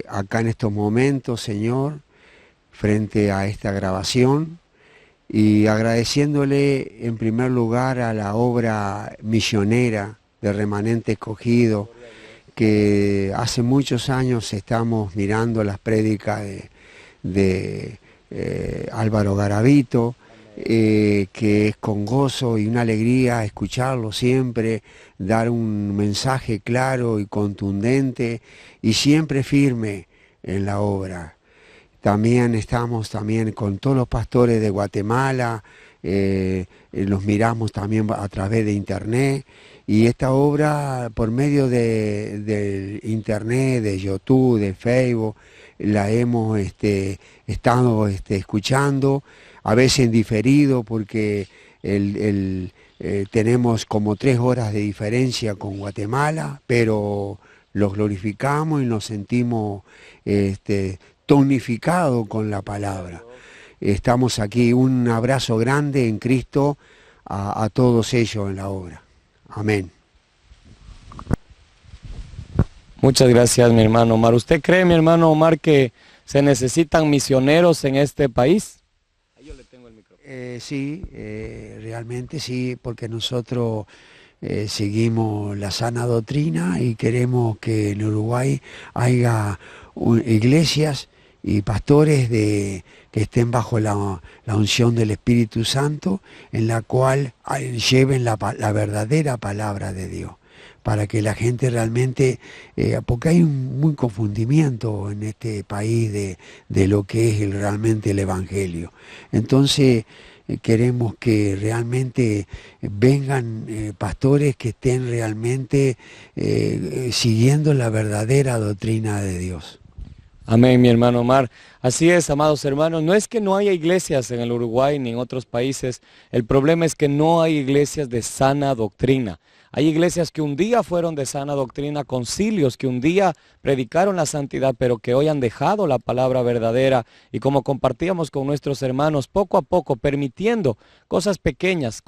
acá en estos momentos, Señor, frente a esta grabación y agradeciéndole en primer lugar a la obra misionera de Remanente Escogido, que hace muchos años estamos mirando las prédicas de Álvaro Garavito, que es con gozo y una alegría escucharlo siempre, dar un mensaje claro y contundente y siempre firme en la obra. También estamos con todos los pastores de Guatemala, los miramos también a través de internet, y esta obra por medio de internet, de YouTube, de Facebook, la hemos estado escuchando, a veces en diferido porque tenemos como 3 horas de diferencia con Guatemala, pero los glorificamos y nos sentimos tonificados con la palabra. Estamos aquí, un abrazo grande en Cristo a todos ellos en la obra. Amén. Muchas gracias, mi hermano Omar. ¿Usted cree, mi hermano Omar, que se necesitan misioneros en este país? Yo le tengo el micrófono. Sí, realmente sí, porque nosotros seguimos la sana doctrina y queremos que en Uruguay haya iglesias y pastores que estén bajo la unción del Espíritu Santo, en la cual lleven la verdadera palabra de Dios, para que la gente realmente, porque hay un confundimiento en este país de lo que es realmente el Evangelio. Entonces queremos que realmente vengan pastores que estén realmente siguiendo la verdadera doctrina de Dios. Amén, mi hermano Omar. Así es, amados hermanos, no es que no haya iglesias en el Uruguay ni en otros países, el problema es que no hay iglesias de sana doctrina. Hay iglesias que un día fueron de sana doctrina, concilios que un día predicaron la santidad, pero que hoy han dejado la palabra verdadera, y como compartíamos con nuestros hermanos, poco a poco permitiendo cosas pequeñas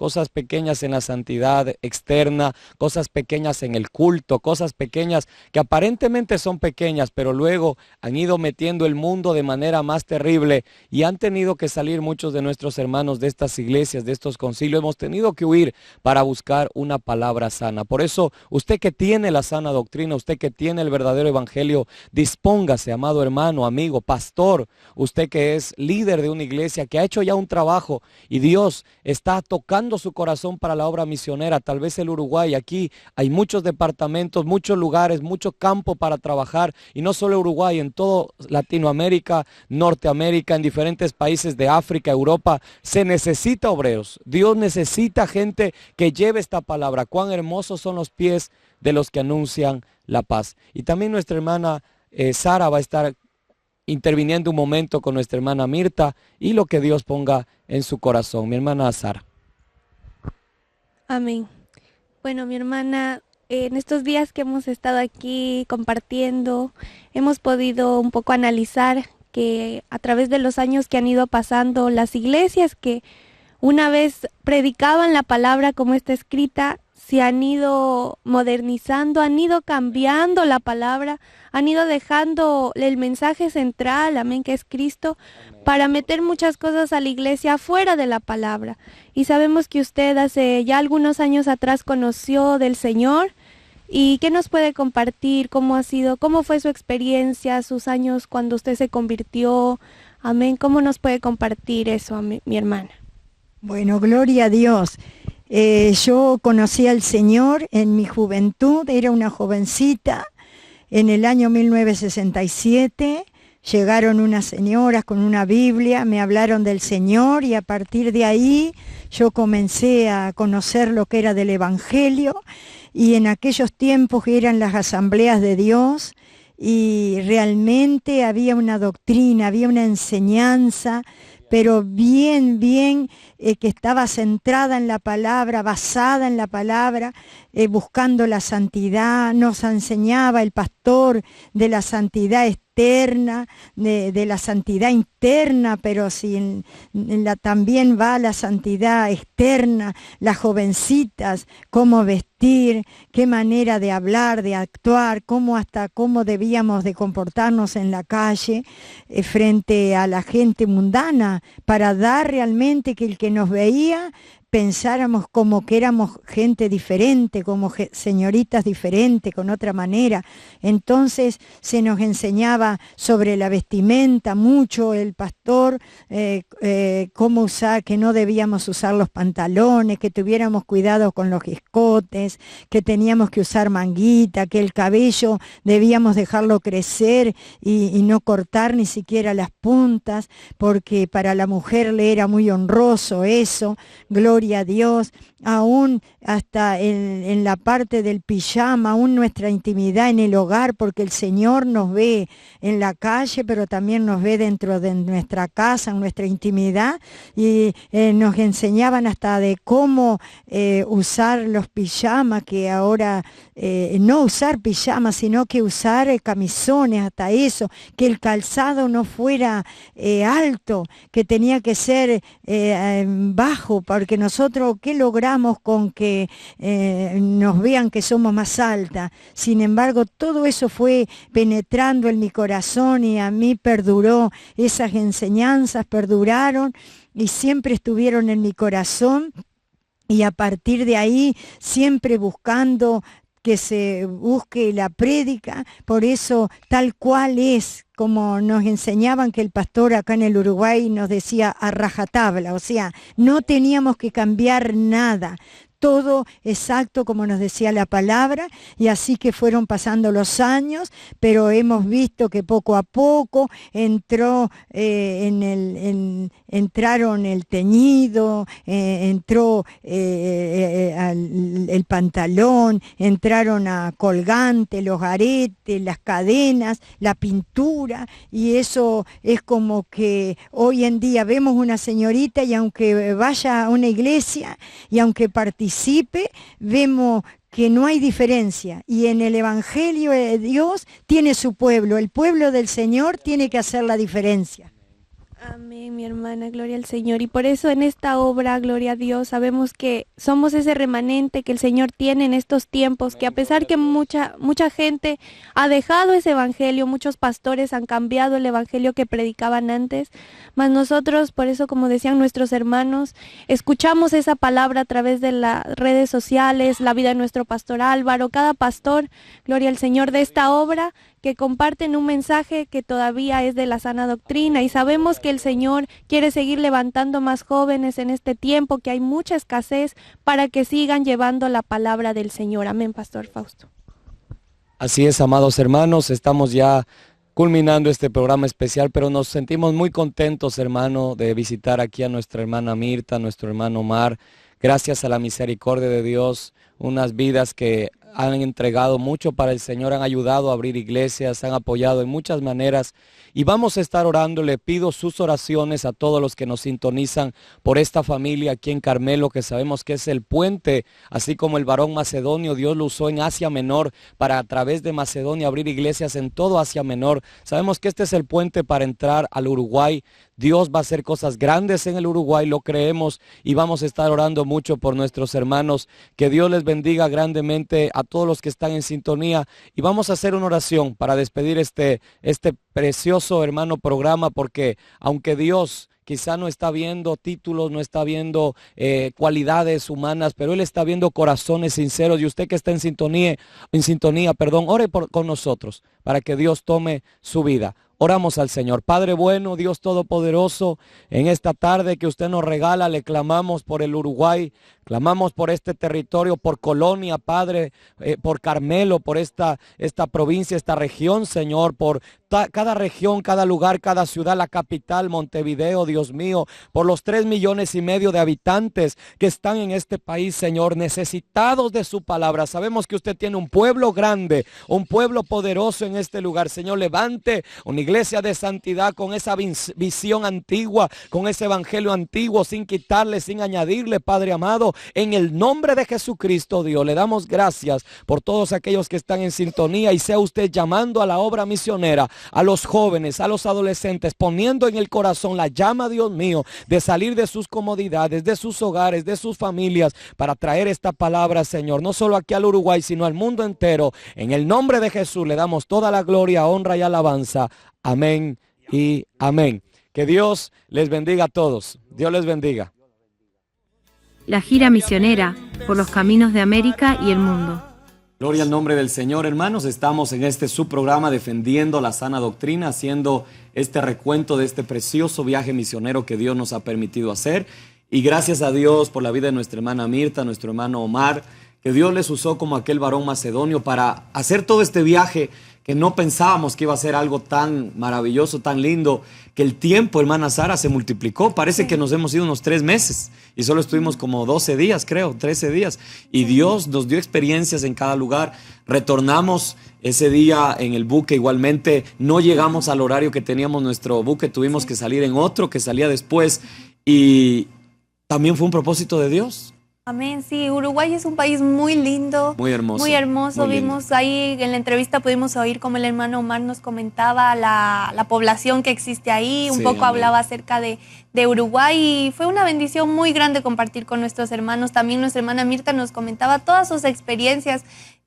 en la santidad externa, cosas pequeñas en el culto, cosas pequeñas que aparentemente son pequeñas, pero luego han ido metiendo el mundo de manera más terrible, y han tenido que salir muchos de nuestros hermanos de estas iglesias, de estos concilios. Hemos tenido que huir para buscar una palabra sana. Por eso, usted que tiene la sana doctrina, usted que tiene el verdadero evangelio, dispóngase, amado hermano, amigo, pastor, usted que es líder de una iglesia, que ha hecho ya un trabajo y Dios está tocando su corazón para la obra misionera. Tal vez el Uruguay, aquí hay muchos departamentos, muchos lugares, mucho campo para trabajar, y no solo Uruguay, en todo Latinoamérica, Norteamérica, en diferentes países de África, Europa, se necesita obreros. Dios necesita gente que lleve esta palabra. Cuán hermosos son los pies de los que anuncian la paz. Y también nuestra hermana Sara va a estar interviniendo un momento con nuestra hermana Mirta y lo que Dios ponga en su corazón. Mi hermana Sara. Amén. Bueno, mi hermana, en estos días que hemos estado aquí compartiendo, hemos podido un poco analizar que a través de los años que han ido pasando, las iglesias que una vez predicaban la palabra como está escrita, se han ido modernizando, han ido cambiando la palabra, han ido dejando el mensaje central, amén, que es Cristo, para meter muchas cosas a la iglesia fuera de la palabra. Y sabemos que usted hace ya algunos años atrás conoció del Señor. ¿Y qué nos puede compartir? ¿Cómo ha sido? ¿Cómo fue su experiencia, sus años cuando usted se convirtió? Amén. ¿Cómo nos puede compartir eso, mi hermana? Bueno, gloria a Dios. Yo conocí al Señor en mi juventud, era una jovencita. En el año 1967 llegaron unas señoras con una Biblia, me hablaron del Señor, y a partir de ahí yo comencé a conocer lo que era del Evangelio. Y en aquellos tiempos eran las asambleas de Dios, y realmente había una doctrina, había una enseñanza, pero bien, que estaba centrada en la palabra, basada en la palabra, buscando la santidad. Nos enseñaba el pastor de la santidad externa, de la santidad interna, pero si también va la santidad externa, las jovencitas, cómo vestir, qué manera de hablar, de actuar, hasta cómo debíamos de comportarnos en la calle frente a la gente mundana, para dar realmente que el que nos veía pensáramos como que éramos gente diferente, como señoritas diferentes, con otra manera. Entonces se nos enseñaba sobre la vestimenta mucho el pastor, cómo usar, que no debíamos usar los pantalones, que tuviéramos cuidado con los escotes, que teníamos que usar manguita, que el cabello debíamos dejarlo crecer y no cortar ni siquiera las puntas, porque para la mujer le era muy honroso eso. Gloria a Dios, aún hasta en la parte del pijama, aún nuestra intimidad en el hogar, porque el Señor nos ve en la calle, pero también nos ve dentro de nuestra casa, en nuestra intimidad, y nos enseñaban hasta de cómo usar los pijamas, que ahora no usar pijamas, sino que usar camisones, hasta eso, que el calzado no fuera alto, que tenía que ser bajo, porque nosotros, ¿qué logramos con que nos vean que somos más altas? Sin embargo, todo eso fue penetrando en mi corazón y a mí perduró, esas enseñanzas perduraron y siempre estuvieron en mi corazón, y a partir de ahí siempre buscando que se busque la prédica. Por eso, tal cual es, como nos enseñaban que el pastor acá en el Uruguay nos decía, a rajatabla, o sea, no teníamos que cambiar nada, todo exacto como nos decía la palabra, y así que fueron pasando los años, pero hemos visto que poco a poco entraron el teñido, entró el pantalón, entraron a colgante, los aretes, las cadenas, la pintura, y eso es como que hoy en día vemos una señorita y aunque vaya a una iglesia y aunque participe, vemos que no hay diferencia, y en el Evangelio de Dios tiene su pueblo, el pueblo del Señor tiene que hacer la diferencia. Amén, mi hermana, gloria al Señor. Y por eso en esta obra, gloria a Dios, sabemos que somos ese remanente que el Señor tiene en estos tiempos, que a pesar que mucha gente ha dejado ese evangelio, muchos pastores han cambiado el evangelio que predicaban antes, mas nosotros, por eso, como decían nuestros hermanos, escuchamos esa palabra a través de las redes sociales, la vida de nuestro pastor Álvaro, cada pastor, gloria al Señor, de esta obra, que comparten un mensaje que todavía es de la sana doctrina, y sabemos que el Señor quiere seguir levantando más jóvenes en este tiempo, que hay mucha escasez, para que sigan llevando la palabra del Señor. Amén, Pastor Fausto. Así es, amados hermanos, estamos ya culminando este programa especial, pero nos sentimos muy contentos, hermano, de visitar aquí a nuestra hermana Mirta, nuestro hermano Omar. Gracias a la misericordia de Dios, unas vidas que han entregado mucho para el Señor, han ayudado a abrir iglesias, han apoyado en muchas maneras, y vamos a estar orando. Le pido sus oraciones a todos los que nos sintonizan por esta familia aquí en Carmelo, que sabemos que es el puente, así como el varón macedonio, Dios lo usó en Asia Menor para a través de Macedonia abrir iglesias en todo Asia Menor. Sabemos que este es el puente para entrar al Uruguay. Dios va a hacer cosas grandes en el Uruguay, lo creemos, y vamos a estar orando mucho por nuestros hermanos. Que Dios les bendiga grandemente a todos los que están en sintonía, y vamos a hacer una oración para despedir este precioso, hermano, programa, porque aunque Dios quizá no está viendo títulos, no está viendo cualidades humanas, pero Él está viendo corazones sinceros, y usted que está en sintonía, ore con nosotros para que Dios tome su vida. Oramos al Señor. Padre bueno, Dios todopoderoso, en esta tarde que usted nos regala, le clamamos por el Uruguay, clamamos por este territorio, por Colonia, Padre, por Carmelo, por esta provincia, esta región, Señor, por cada región, cada lugar, cada ciudad, la capital, Montevideo, Dios mío, por los 3,5 millones de habitantes que están en este país, Señor, necesitados de su palabra. Sabemos que usted tiene un pueblo grande, un pueblo poderoso en este lugar. Señor, levante una iglesia de santidad con esa visión antigua, con ese evangelio antiguo, sin quitarle, sin añadirle, Padre amado, en el nombre de Jesucristo, Dios, le damos gracias por todos aquellos que están en sintonía, y sea usted llamando a la obra misionera, a los jóvenes, a los adolescentes, poniendo en el corazón la llama, Dios mío, de salir de sus comodidades, de sus hogares, de sus familias, para traer esta palabra, Señor, no solo aquí al Uruguay, sino al mundo entero. En el nombre de Jesús le damos toda la gloria, honra y alabanza. Amén y amén. Que Dios les bendiga a todos. Dios les bendiga. La gira misionera por los caminos de América y el mundo. Gloria al nombre del Señor, hermanos. Estamos en este subprograma defendiendo la sana doctrina, haciendo este recuento de este precioso viaje misionero que Dios nos ha permitido hacer. Y gracias a Dios por la vida de nuestra hermana Mirta, nuestro hermano Omar, que Dios les usó como aquel varón macedonio para hacer todo este viaje que no pensábamos que iba a ser algo tan maravilloso, tan lindo, que el tiempo, hermana Sara, se multiplicó. Parece que nos hemos ido unos 3 meses y solo estuvimos como 12 días, creo, 13 días. Y Dios nos dio experiencias en cada lugar. Retornamos ese día en el buque, igualmente no llegamos al horario que teníamos nuestro buque, tuvimos que salir en otro que salía después, y también fue un propósito de Dios. Amén, sí, Uruguay es un país muy lindo. Muy hermoso. Muy hermoso. Muy Vimos ahí en la entrevista, pudimos oír como el hermano Omar nos comentaba la población que existe ahí, un poco hablaba acerca de Uruguay, y fue una bendición muy grande compartir con nuestros hermanos. También nuestra hermana Mirta nos comentaba todas sus experiencias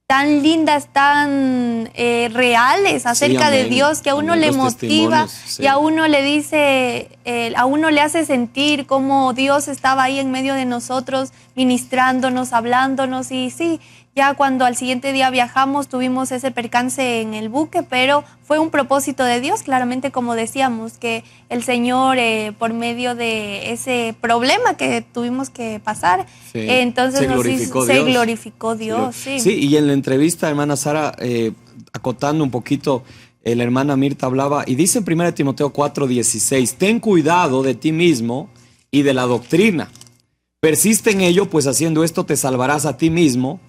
tan lindas, tan reales acerca de Dios, que a uno le motiva y a uno le dice, a uno le hace sentir cómo Dios estaba ahí en medio de nosotros, ministrándonos, hablándonos. Y sí, ya cuando al siguiente día viajamos tuvimos ese percance en el buque, pero fue un propósito de Dios, claramente, como decíamos, que el Señor, por medio de ese problema que tuvimos que pasar, entonces se glorificó Dios. Sí, y en la entrevista, hermana Sara, acotando un poquito, la hermana Mirta hablaba, y dice en 1 Timoteo 4:16, ten cuidado de ti mismo y de la doctrina. Persiste en ello, pues haciendo esto te salvarás a ti mismo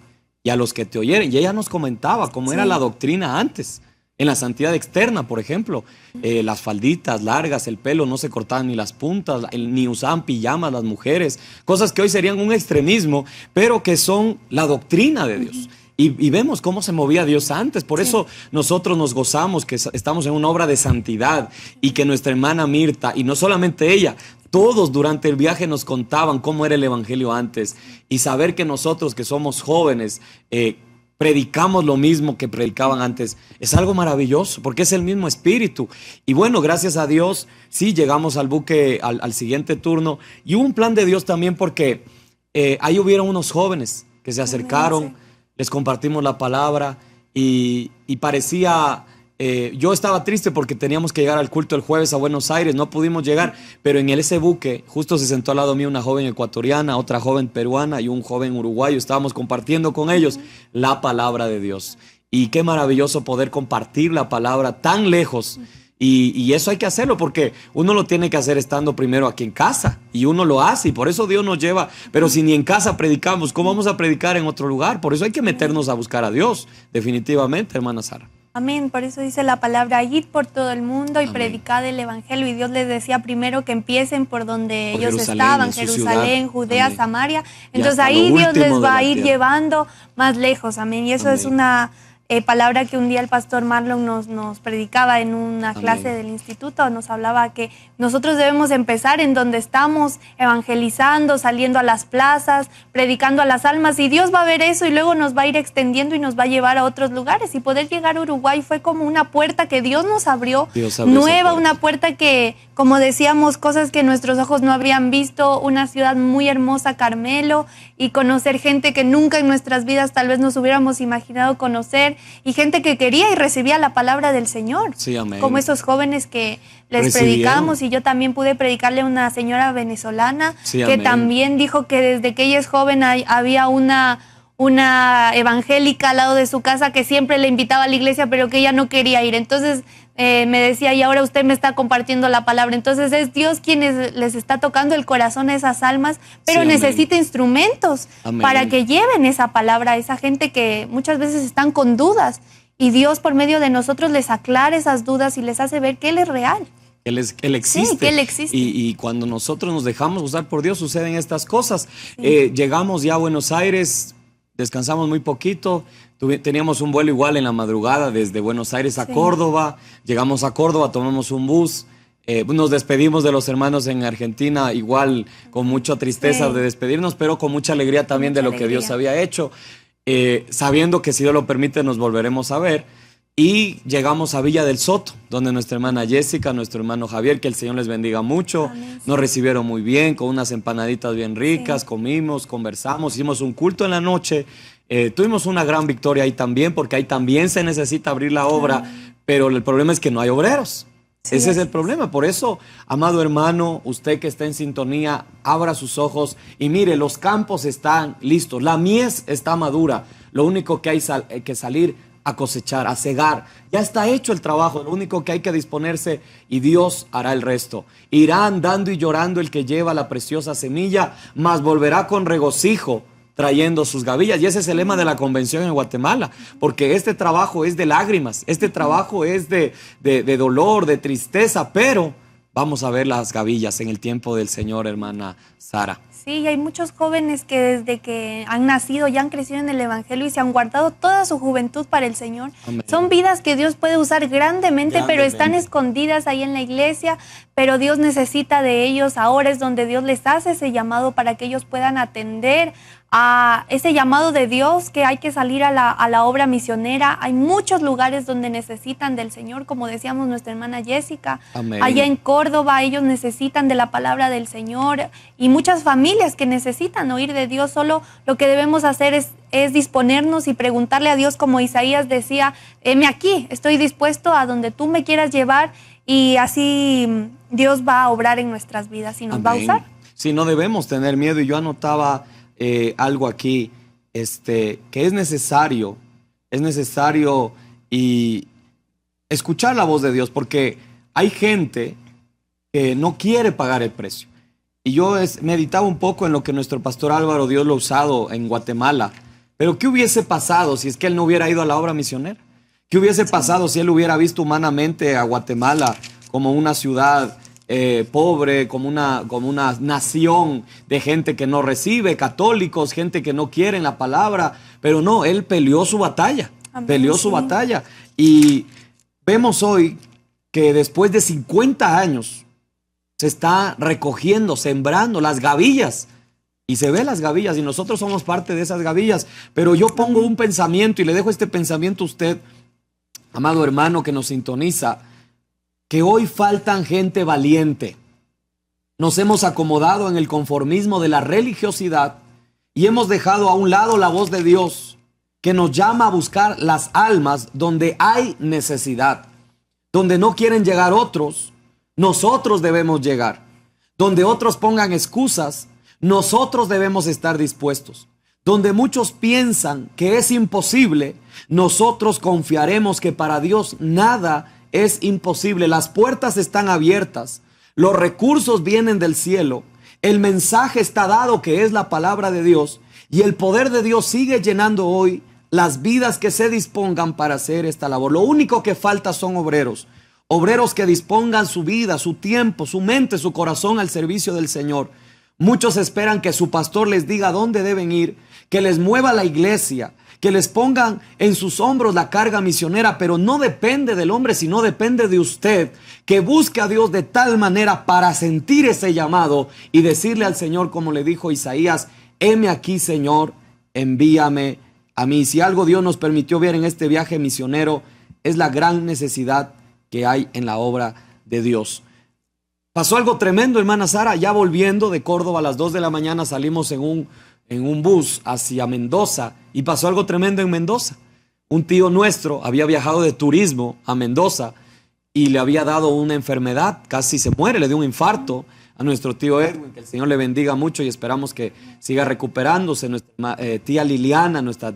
y a los que te oyeren. Y ella nos comentaba cómo era la doctrina antes, en la santidad externa, por ejemplo, las falditas largas, el pelo, no se cortaban ni las puntas, ni usaban pijamas las mujeres, cosas que hoy serían un extremismo, pero que son la doctrina de Dios. Y vemos cómo se movía Dios antes. Por eso nosotros nos gozamos que estamos en una obra de santidad, y que nuestra hermana Mirta, y no solamente ella, todos durante el viaje nos contaban cómo era el evangelio antes, y saber que nosotros, que somos jóvenes, predicamos lo mismo que predicaban antes, es algo maravilloso, porque es el mismo espíritu. Y bueno, gracias a Dios, sí, llegamos al buque al siguiente turno, y hubo un plan de Dios también, porque ahí hubieron unos jóvenes que se acercaron, les compartimos la palabra, y parecía... yo estaba triste porque teníamos que llegar al culto el jueves a Buenos Aires, no pudimos llegar, pero en ese buque justo se sentó al lado mío una joven ecuatoriana, otra joven peruana y un joven uruguayo. Estábamos compartiendo con ellos la palabra de Dios, y qué maravilloso poder compartir la palabra tan lejos. Y eso hay que hacerlo, porque uno lo tiene que hacer estando primero aquí en casa, y uno lo hace, y por eso Dios nos lleva. Pero si ni en casa predicamos, ¿cómo vamos a predicar en otro lugar? Por eso hay que meternos a buscar a Dios, definitivamente, hermana Sara. Amén, por eso dice la palabra, id por todo el mundo y predicad el evangelio. Y Dios les decía primero que empiecen por donde ellos estaban, Jerusalén, Judea, Samaria. Entonces ahí Dios les va a ir llevando más lejos, amén. Y eso es una palabra que un día el pastor Marlon nos predicaba en una clase del instituto. Nos hablaba que nosotros debemos empezar en donde estamos, evangelizando, saliendo a las plazas, predicando a las almas, y Dios va a ver eso y luego nos va a ir extendiendo y nos va a llevar a otros lugares. Y poder llegar a Uruguay fue como una puerta que Dios nos abrió, nueva, una puerta que, como decíamos, cosas que nuestros ojos no habrían visto, una ciudad muy hermosa, Carmelo, y conocer gente que nunca en nuestras vidas tal vez nos hubiéramos imaginado conocer, y gente que quería y recibía la palabra del Señor. Sí, amén. Como esos jóvenes que les predicamos, y yo también pude predicarle a una señora venezolana que también dijo que desde que ella es joven había una evangélica al lado de su casa que siempre le invitaba a la iglesia, pero que ella no quería ir. Entonces me decía, y ahora usted me está compartiendo la palabra. Entonces es Dios quien les está tocando el corazón a esas almas, pero Sí, necesita instrumentos Amén. para que lleven esa palabra a esa gente que muchas veces están con dudas. Y Dios por medio de nosotros les aclara esas dudas y les hace ver que Él es real. Él existe. Sí, que Él existe. Y cuando nosotros nos dejamos usar por Dios, suceden estas cosas. Llegamos ya a Buenos Aires, descansamos muy poquito. Teníamos un vuelo igual en la madrugada desde Buenos Aires a Córdoba. Llegamos a Córdoba, tomamos un bus. Nos despedimos de los hermanos en Argentina, igual con mucha tristeza de despedirnos, pero con mucha alegría también de lo que Dios había hecho. Sabiendo que si Dios lo permite nos volveremos a ver. Y llegamos a Villa del Soto, donde nuestra hermana Jessica, nuestro hermano Javier, que el Señor les bendiga mucho, nos recibieron muy bien, con unas empanaditas bien ricas, comimos, conversamos, hicimos un culto en la noche. Tuvimos una gran victoria ahí también, porque ahí también se necesita abrir la obra, pero el problema es que no hay obreros. Ese es el problema. Por eso, amado hermano, usted que está en sintonía, abra sus ojos y mire, los campos están listos, la mies está madura, lo único que hay que salir a cosechar, a cegar. Ya está hecho el trabajo, lo único que hay que disponerse y Dios hará el resto. Irá andando y llorando el que lleva la preciosa semilla, mas volverá con regocijo trayendo sus gavillas. Y ese es el lema de la convención en Guatemala, porque este trabajo es de lágrimas, este trabajo es de dolor, de tristeza, pero vamos a ver las gavillas en el tiempo del Señor, hermana Sara. Sí, hay muchos jóvenes que desde que han nacido ya han crecido en el Evangelio y se han guardado toda su juventud para el Señor. Amén. Son vidas que Dios puede usar grandemente, pero están escondidas ahí en la iglesia, pero Dios necesita de ellos. Ahora es donde Dios les hace ese llamado para que ellos puedan atender a ese llamado de Dios, que hay que salir a la obra misionera. Hay muchos lugares donde necesitan del Señor, como decíamos nuestra hermana Jessica. Amén. Allá en Córdoba ellos necesitan de la palabra del Señor, y muchas familias que necesitan oír de Dios. Solo lo que debemos hacer es disponernos y preguntarle a Dios, como Isaías decía, heme aquí, estoy dispuesto a donde tú me quieras llevar, y así Dios va a obrar en nuestras vidas y nos va a usar. Sí, no debemos tener miedo. Y yo anotaba algo aquí, que es necesario y escuchar la voz de Dios, porque hay gente que no quiere pagar el precio. Y yo meditaba un poco en lo que nuestro pastor Álvaro, Dios lo ha usado en Guatemala. Pero ¿qué hubiese pasado si es que él no hubiera ido a la obra misionera? ¿Qué hubiese pasado si él hubiera visto humanamente a Guatemala como una ciudad pobre, como una nación de gente que no recibe, católicos, gente que no quiere la palabra? Pero no, él peleó su batalla. Amén, Peleó su batalla. Y vemos hoy que después de 50 años se está recogiendo, sembrando las gavillas. Y se ve las gavillas y nosotros somos parte de esas gavillas. Pero yo pongo un pensamiento y le dejo este pensamiento a usted, amado hermano que nos sintoniza, que hoy faltan gente valiente. Nos hemos acomodado en el conformismo de la religiosidad y hemos dejado a un lado la voz de Dios, que nos llama a buscar las almas donde hay necesidad, donde no quieren llegar otros. Nosotros debemos llegar. Donde otros pongan excusas, nosotros debemos estar dispuestos. Donde muchos piensan que es imposible, nosotros confiaremos que para Dios nada es imposible. Las puertas están abiertas, los recursos vienen del cielo, el mensaje está dado, que es la palabra de Dios, y el poder de Dios sigue llenando hoy las vidas que se dispongan para hacer esta labor. Lo único que falta son obreros. Obreros que dispongan su vida, su tiempo, su mente, su corazón al servicio del Señor. Muchos esperan que su pastor les diga dónde deben ir, que les mueva la iglesia, que les pongan en sus hombros la carga misionera, pero no depende del hombre, sino depende de usted, que busque a Dios de tal manera para sentir ese llamado y decirle al Señor, como le dijo Isaías, heme aquí, Señor, envíame a mí. Si algo Dios nos permitió ver en este viaje misionero, es la gran necesidad que hay en la obra de Dios. Pasó algo tremendo, hermana Sara. Ya volviendo de Córdoba a las 2 de la mañana salimos en un bus hacia Mendoza, y pasó algo tremendo en Mendoza. Un tío nuestro había viajado de turismo a Mendoza y le había dado una enfermedad, casi se muere, le dio un infarto a nuestro tío Edwin, que el Señor le bendiga mucho y esperamos que siga recuperándose. Nuestra tía Liliana, nuestra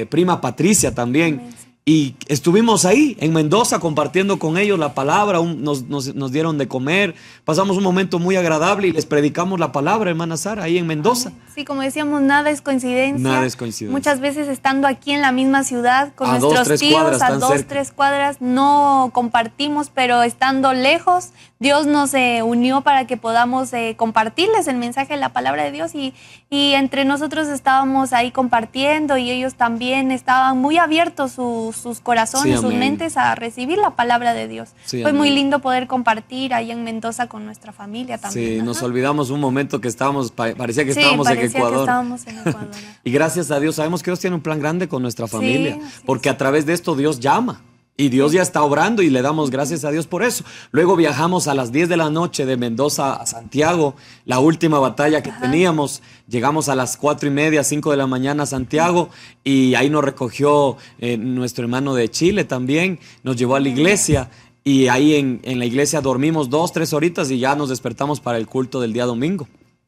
prima Patricia también. Y estuvimos ahí en Mendoza compartiendo con ellos la palabra, nos dieron de comer, pasamos un momento muy agradable y les predicamos la palabra, hermana Sara, ahí en Mendoza. Sí, como decíamos, nada es coincidencia. Nada es coincidencia. Muchas veces estando aquí en la misma ciudad con A nuestros 2-3 tíos, cuadras, a tan 2, cerca. 3 cuadras, no compartimos, pero estando lejos, Dios nos unió para que podamos compartirles el mensaje de la palabra de Dios y entre nosotros estábamos ahí compartiendo y ellos también estaban muy abiertos sus corazones, Sí, sus amén. mentes a recibir la palabra de Dios. Sí, Fue muy amén. lindo poder compartir ahí en Mendoza con nuestra familia también. Sí, nos Ajá. olvidamos un momento que estábamos, parecía que Sí, estábamos en parecía que Ecuador. estábamos en Ecuador. Y gracias a Dios sabemos que Dios tiene un plan grande con nuestra familia, así es. porque a través de esto Dios llama. Y Dios ya está obrando y le damos gracias a Dios por eso. Luego viajamos a las 10 de la noche de Mendoza a Santiago, la última batalla que teníamos. Llegamos a las 4:30, 5 de la mañana a Santiago y ahí nos recogió nuestro hermano de Chile también, nos llevó a la iglesia y ahí en la iglesia dormimos 2-3 horitas y ya nos despertamos para el culto del día domingo.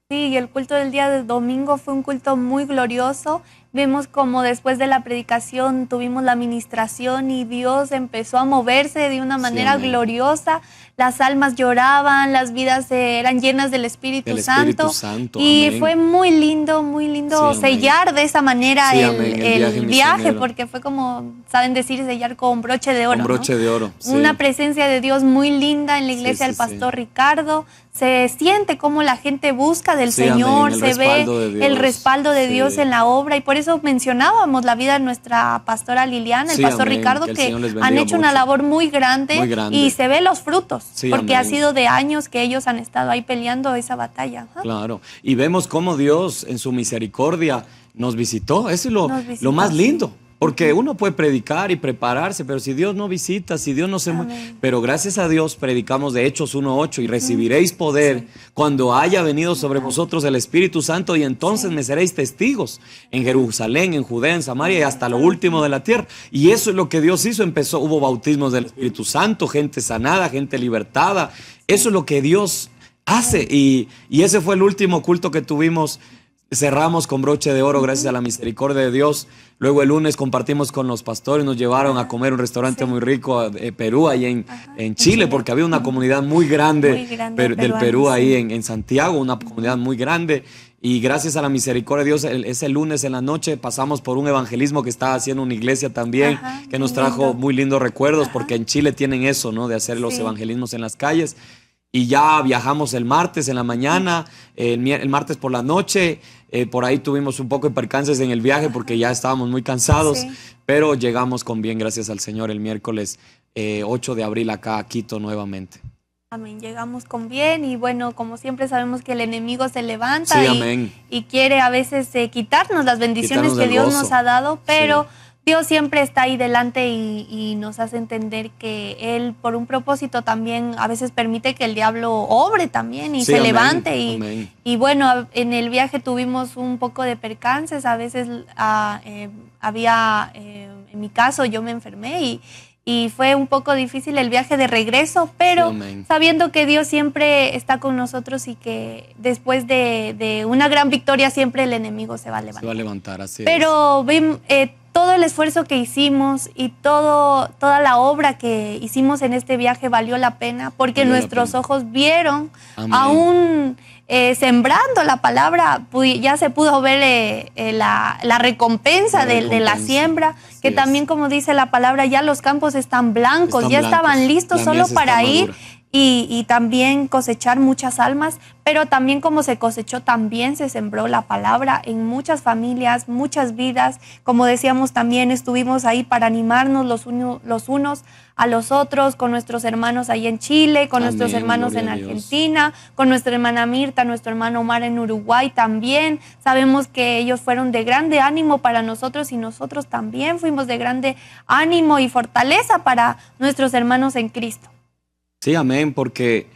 Sí, y el culto del día de domingo fue un culto muy glorioso. Vemos como después de la predicación tuvimos la ministración y Dios empezó a moverse de una manera amén. gloriosa. Las almas lloraban, las vidas eran llenas del Espíritu Santo. Y amén. fue muy lindo Sí, amén. sellar de esa manera Sí, el amén, el viaje viaje, misionero. porque fue como, saben decir, sellar con broche de oro. Con broche ¿no? de oro. Sí. Una presencia de Dios muy linda en la iglesia del pastor Ricardo. Se siente como la gente busca del Sí, Señor, amén, el se ve respaldo de Dios. el respaldo de Sí. Dios en la obra y por eso mencionábamos la vida de nuestra pastora Liliana, el Sí, pastor amén, Ricardo, que el que Señor les bendiga han hecho una mucho. labor muy grande y se ve los frutos, Sí, porque amén. ha sido de años que ellos han estado ahí peleando esa batalla. Ajá. Claro, y vemos cómo Dios en su misericordia nos visitó. Eso es Nos visitó, lo más sí. lindo. Porque uno puede predicar y prepararse, pero si Dios no visita, si Dios no se mueve. Amén. Pero gracias a Dios predicamos de Hechos 1:8 y recibiréis poder cuando haya venido sobre vosotros el Espíritu Santo y entonces me seréis testigos en Jerusalén, en Judea, en Samaria y hasta lo último de la tierra. Y eso es lo que Dios hizo. Hubo bautismos del Espíritu Santo, gente sanada, gente libertada. Eso es lo que Dios hace. Y ese fue el último culto que tuvimos. Cerramos con broche de oro gracias a la misericordia de Dios. Luego el lunes compartimos con los pastores, nos llevaron a comer a un restaurante muy rico de Perú, ahí en Chile, porque había una comunidad muy grande, Muy grande del peruanos, Perú ahí sí. en Santiago, una comunidad muy grande. Y gracias a la misericordia de Dios, ese lunes en la noche pasamos por un evangelismo que estaba haciendo una iglesia también, Ajá, que nos muy trajo lindo. muy lindos recuerdos, porque en Chile tienen eso, ¿no? De hacer los Sí. evangelismos en las calles. Y ya viajamos el martes en la mañana, el martes por la noche. Por ahí tuvimos un poco de percances en el viaje porque ya estábamos muy cansados, Sí. pero llegamos con bien, gracias al Señor, el miércoles 8 de abril acá a Quito nuevamente. Amén, llegamos con bien y bueno, como siempre sabemos que el enemigo se levanta Sí, y, amén. y quiere a veces quitarnos las bendiciones Quitarnos que el Dios gozo. nos ha dado, pero Sí. Dios siempre está ahí delante y nos hace entender que Él por un propósito también a veces permite que el diablo obre también y Sí, se amén, levante amén. y bueno, en el viaje tuvimos un poco de percances, a veces había, en mi caso yo me enfermé y fue un poco difícil el viaje de regreso, pero Sí, amén. sabiendo que Dios siempre está con nosotros y que después de una gran victoria siempre el enemigo se va a Se levantar. va a levantar, así Pero todo el esfuerzo que hicimos y toda la obra que hicimos en este viaje valió la pena porque Valió la nuestros pena. ojos vieron Amén. aún sembrando la palabra, ya se pudo ver la recompensa La de la recompensa. siembra, Así que es. también como dice la palabra, ya los campos están blancos, Están ya blancos. estaban listos La solo mies está para ir madura. y también cosechar muchas almas, pero también como se cosechó, también se sembró la palabra en muchas familias, muchas vidas. Como decíamos, también estuvimos ahí para animarnos los unos a los otros, con nuestros hermanos ahí en Chile, con Amén, nuestros hermanos en gloria a Dios. Argentina, con nuestra hermana Mirta, nuestro hermano Omar en Uruguay también. Sabemos que ellos fueron de grande ánimo para nosotros y nosotros también fuimos de grande ánimo y fortaleza para nuestros hermanos en Cristo. Sí, amén, porque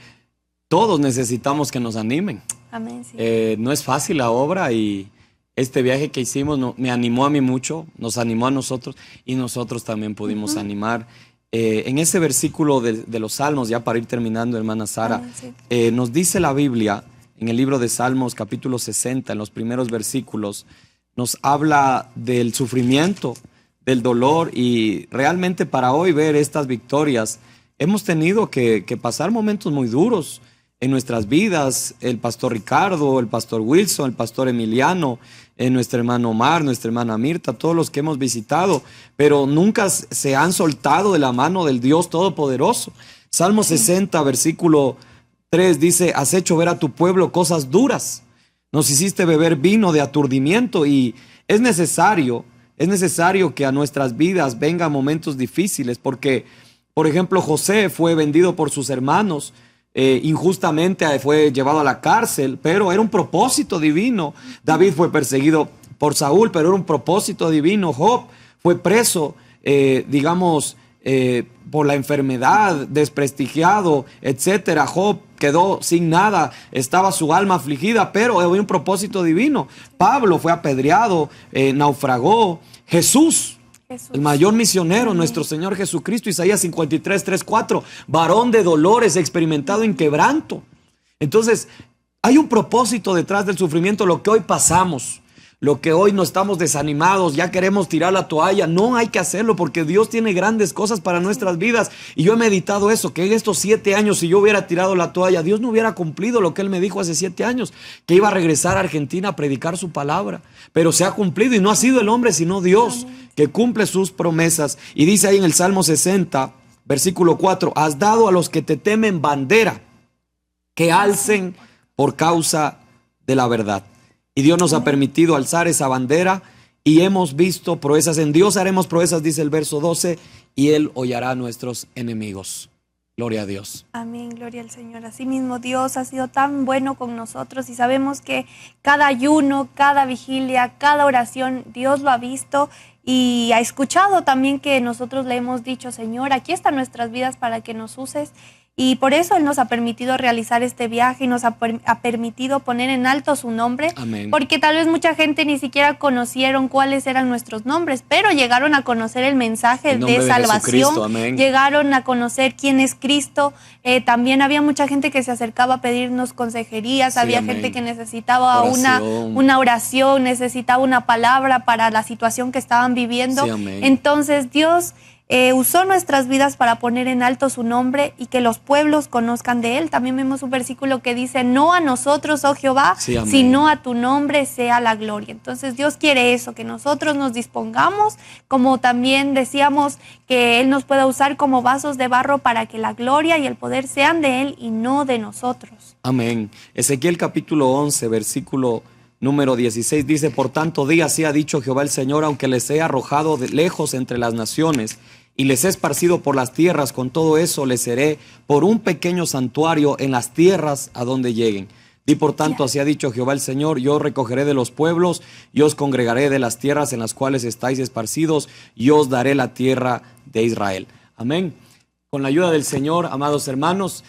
todos necesitamos que nos animen. Amén, sí. No es fácil la obra y este viaje que hicimos me animó a mí mucho, nos animó a nosotros y nosotros también pudimos animar. En ese versículo de los Salmos, ya para ir terminando, hermana Sara, Amén, sí. nos dice la Biblia, en el libro de Salmos, capítulo 60, en los primeros versículos, nos habla del sufrimiento del dolor, y realmente para hoy ver estas victorias hemos tenido que pasar momentos muy duros en nuestras vidas. El pastor Ricardo, el pastor Wilson, el pastor Emiliano, nuestro hermano Omar, nuestra hermana Mirta, todos los que hemos visitado, pero nunca se han soltado de la mano del Dios Todopoderoso. Salmo 60, versículo 3 dice: has hecho ver a tu pueblo cosas duras, nos hiciste beber vino de aturdimiento. Y es necesario que a nuestras vidas vengan momentos difíciles, porque, por ejemplo, José fue vendido por sus hermanos, injustamente fue llevado a la cárcel, pero era un propósito divino. David fue perseguido por Saúl, pero era un propósito divino. Job fue preso, por la enfermedad, desprestigiado, etcétera. Job quedó sin nada, estaba su alma afligida, pero había un propósito divino. Pablo fue apedreado, naufragó. Jesús, el mayor misionero, nuestro Señor Jesucristo, Isaías 53, 3, 4, varón de dolores, experimentado en quebranto. Entonces, hay un propósito detrás del sufrimiento. Lo que hoy pasamos, lo que hoy no estamos desanimados, ya queremos tirar la toalla, no hay que hacerlo, porque Dios tiene grandes cosas para nuestras vidas. Y yo he meditado eso, que en estos 7 años, si yo hubiera tirado la toalla, Dios no hubiera cumplido lo que Él me dijo hace 7 años, que iba a regresar a Argentina a predicar su palabra. Pero se ha cumplido, y no ha sido el hombre sino Dios que cumple sus promesas. Y dice ahí en el Salmo 60, versículo 4, has dado a los que te temen bandera, que alcen por causa de la verdad. Y Dios nos ha permitido alzar esa bandera, y hemos visto proezas. En Dios haremos proezas, dice el verso 12, y Él hollará a nuestros enemigos. Gloria a Dios. Amén, gloria al Señor. Así mismo Dios ha sido tan bueno con nosotros, y sabemos que cada ayuno, cada vigilia, cada oración, Dios lo ha visto y ha escuchado también que nosotros le hemos dicho: Señor, aquí están nuestras vidas para que nos uses. Y por eso Él nos ha permitido realizar este viaje, y nos ha permitido poner en alto su nombre. Amén. Porque tal vez mucha gente ni siquiera conocieron cuáles eran nuestros nombres, pero llegaron a conocer el mensaje de salvación, llegaron a conocer quién es Cristo. También había mucha gente que se acercaba a pedirnos consejerías, sí, había gente que necesitaba una oración, necesitaba una palabra para la situación que estaban viviendo. Sí, entonces Dios usó nuestras vidas para poner en alto su nombre y que los pueblos conozcan de Él. También vemos un versículo que dice: no a nosotros, oh Jehová, sí, sino a tu nombre sea la gloria. Entonces Dios quiere eso, que nosotros nos dispongamos, como también decíamos, que Él nos pueda usar como vasos de barro para que la gloria y el poder sean de Él y no de nosotros. Amén. Ezequiel capítulo 11, versículo número 16 dice: por tanto di, así ha dicho Jehová el Señor, aunque les he arrojado de lejos entre las naciones y les he esparcido por las tierras, con todo eso les seré por un pequeño santuario en las tierras a donde lleguen. Di por tanto, así ha dicho Jehová el Señor: yo os recogeré de los pueblos, y os congregaré de las tierras en las cuales estáis esparcidos, y os daré la tierra de Israel. Amén. Con la ayuda del Señor, amados hermanos,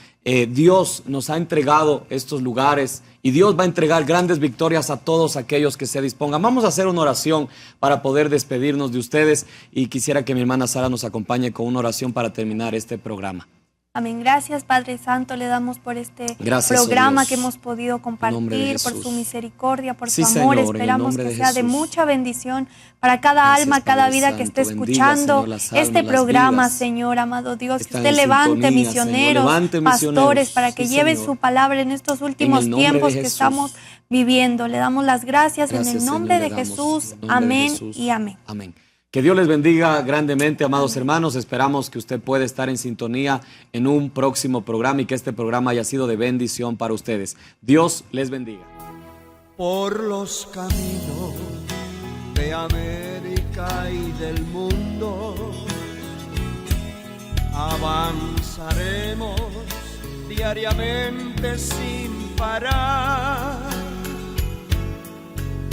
Dios nos ha entregado estos lugares, y Dios va a entregar grandes victorias a todos aquellos que se dispongan. Vamos a hacer una oración para poder despedirnos de ustedes, y quisiera que mi hermana Sara nos acompañe con una oración para terminar este programa. Amén. Gracias, Padre Santo, le damos por este programa que hemos podido compartir, por su misericordia, por su amor. Señor, esperamos que sea de mucha bendición para cada alma, cada vida que esté escuchando este programa, Señor, amado Dios. Que usted levante misioneros, pastores, para que lleven su palabra en estos últimos tiempos que estamos viviendo. Le damos las gracias en el nombre de Jesús. Amén y amén. Amén. Que Dios les bendiga grandemente, amados hermanos. Esperamos que usted pueda estar en sintonía en un próximo programa, y que este programa haya sido de bendición para ustedes. Dios les bendiga. Por los caminos de América y del mundo avanzaremos diariamente sin parar,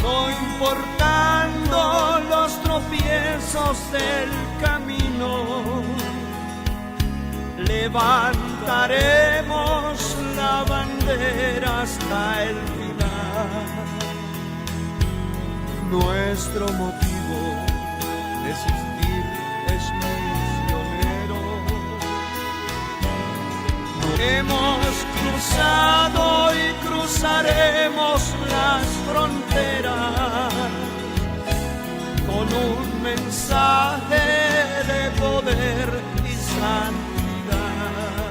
no importando los tropiezos del camino, levantaremos la bandera hasta el final. Nuestro motivo de existir es misionero. Hemos cruzado y cruzaremos las fronteras con un mensaje de poder y santidad.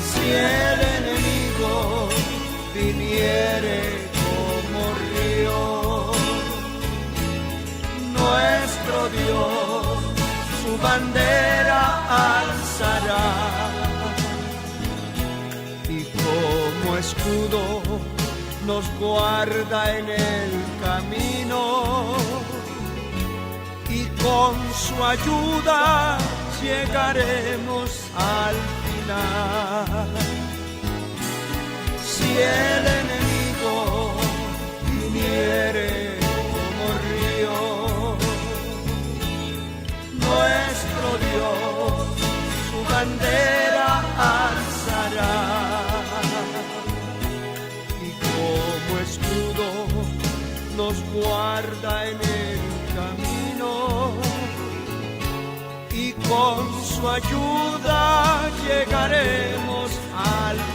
Si el enemigo viniere como río, nuestro Dios su bandera alzará, y como escudo nos guarda en el camino, y con su ayuda llegaremos al final. Si el enemigo viniere como río, nuestro Dios su bandera alzará, y como escudo nos guarda en el camino, y con su ayuda llegaremos al final.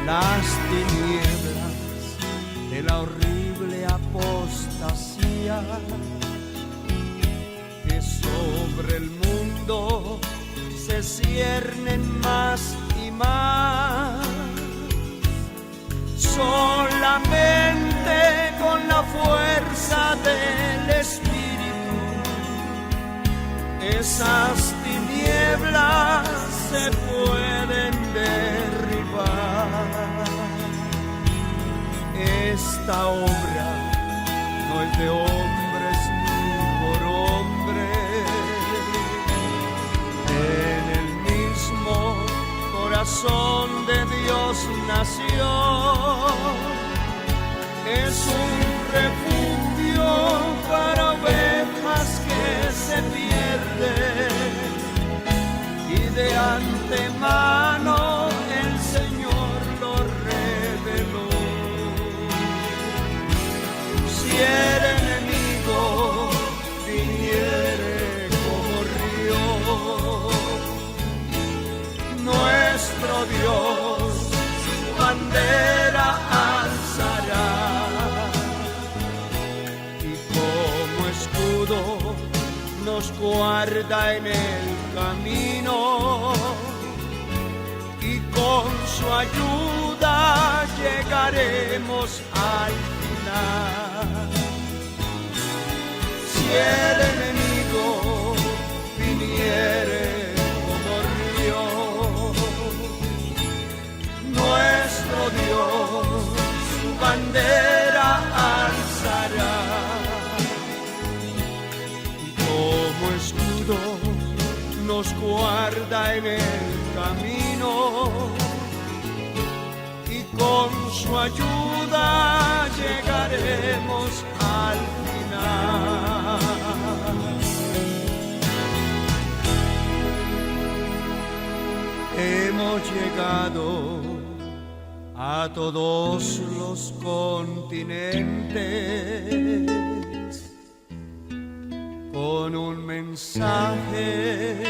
Las tinieblas de la horrible apostasía que sobre el mundo se ciernen más y más, solamente con la fuerza del Espíritu esas tinieblas se pueden derribar. Esta obra no es de hombres ni por hombres. En el mismo corazón de Dios nació. Es un refugio para ovejas que se pierden, y de antemano el Señor lo reveló. Si el enemigo viniere como río, nuestro Dios su bandera alzará, y como escudo nos guarda en el camino, y con su ayuda llegaremos al final. Si el enemigo viniere como río, nuestro Dios su bandera alzará, y como escudo nos guarda en el camino, y con su ayuda llegaremos al final. Hemos llegado a todos los continentes con un mensaje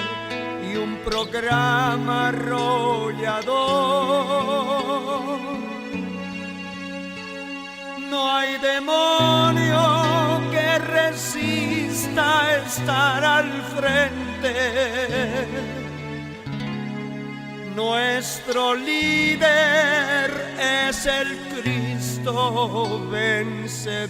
y un programa arrollador. No hay demonio que resista estar al frente. Nuestro líder es el Cristo vencedor.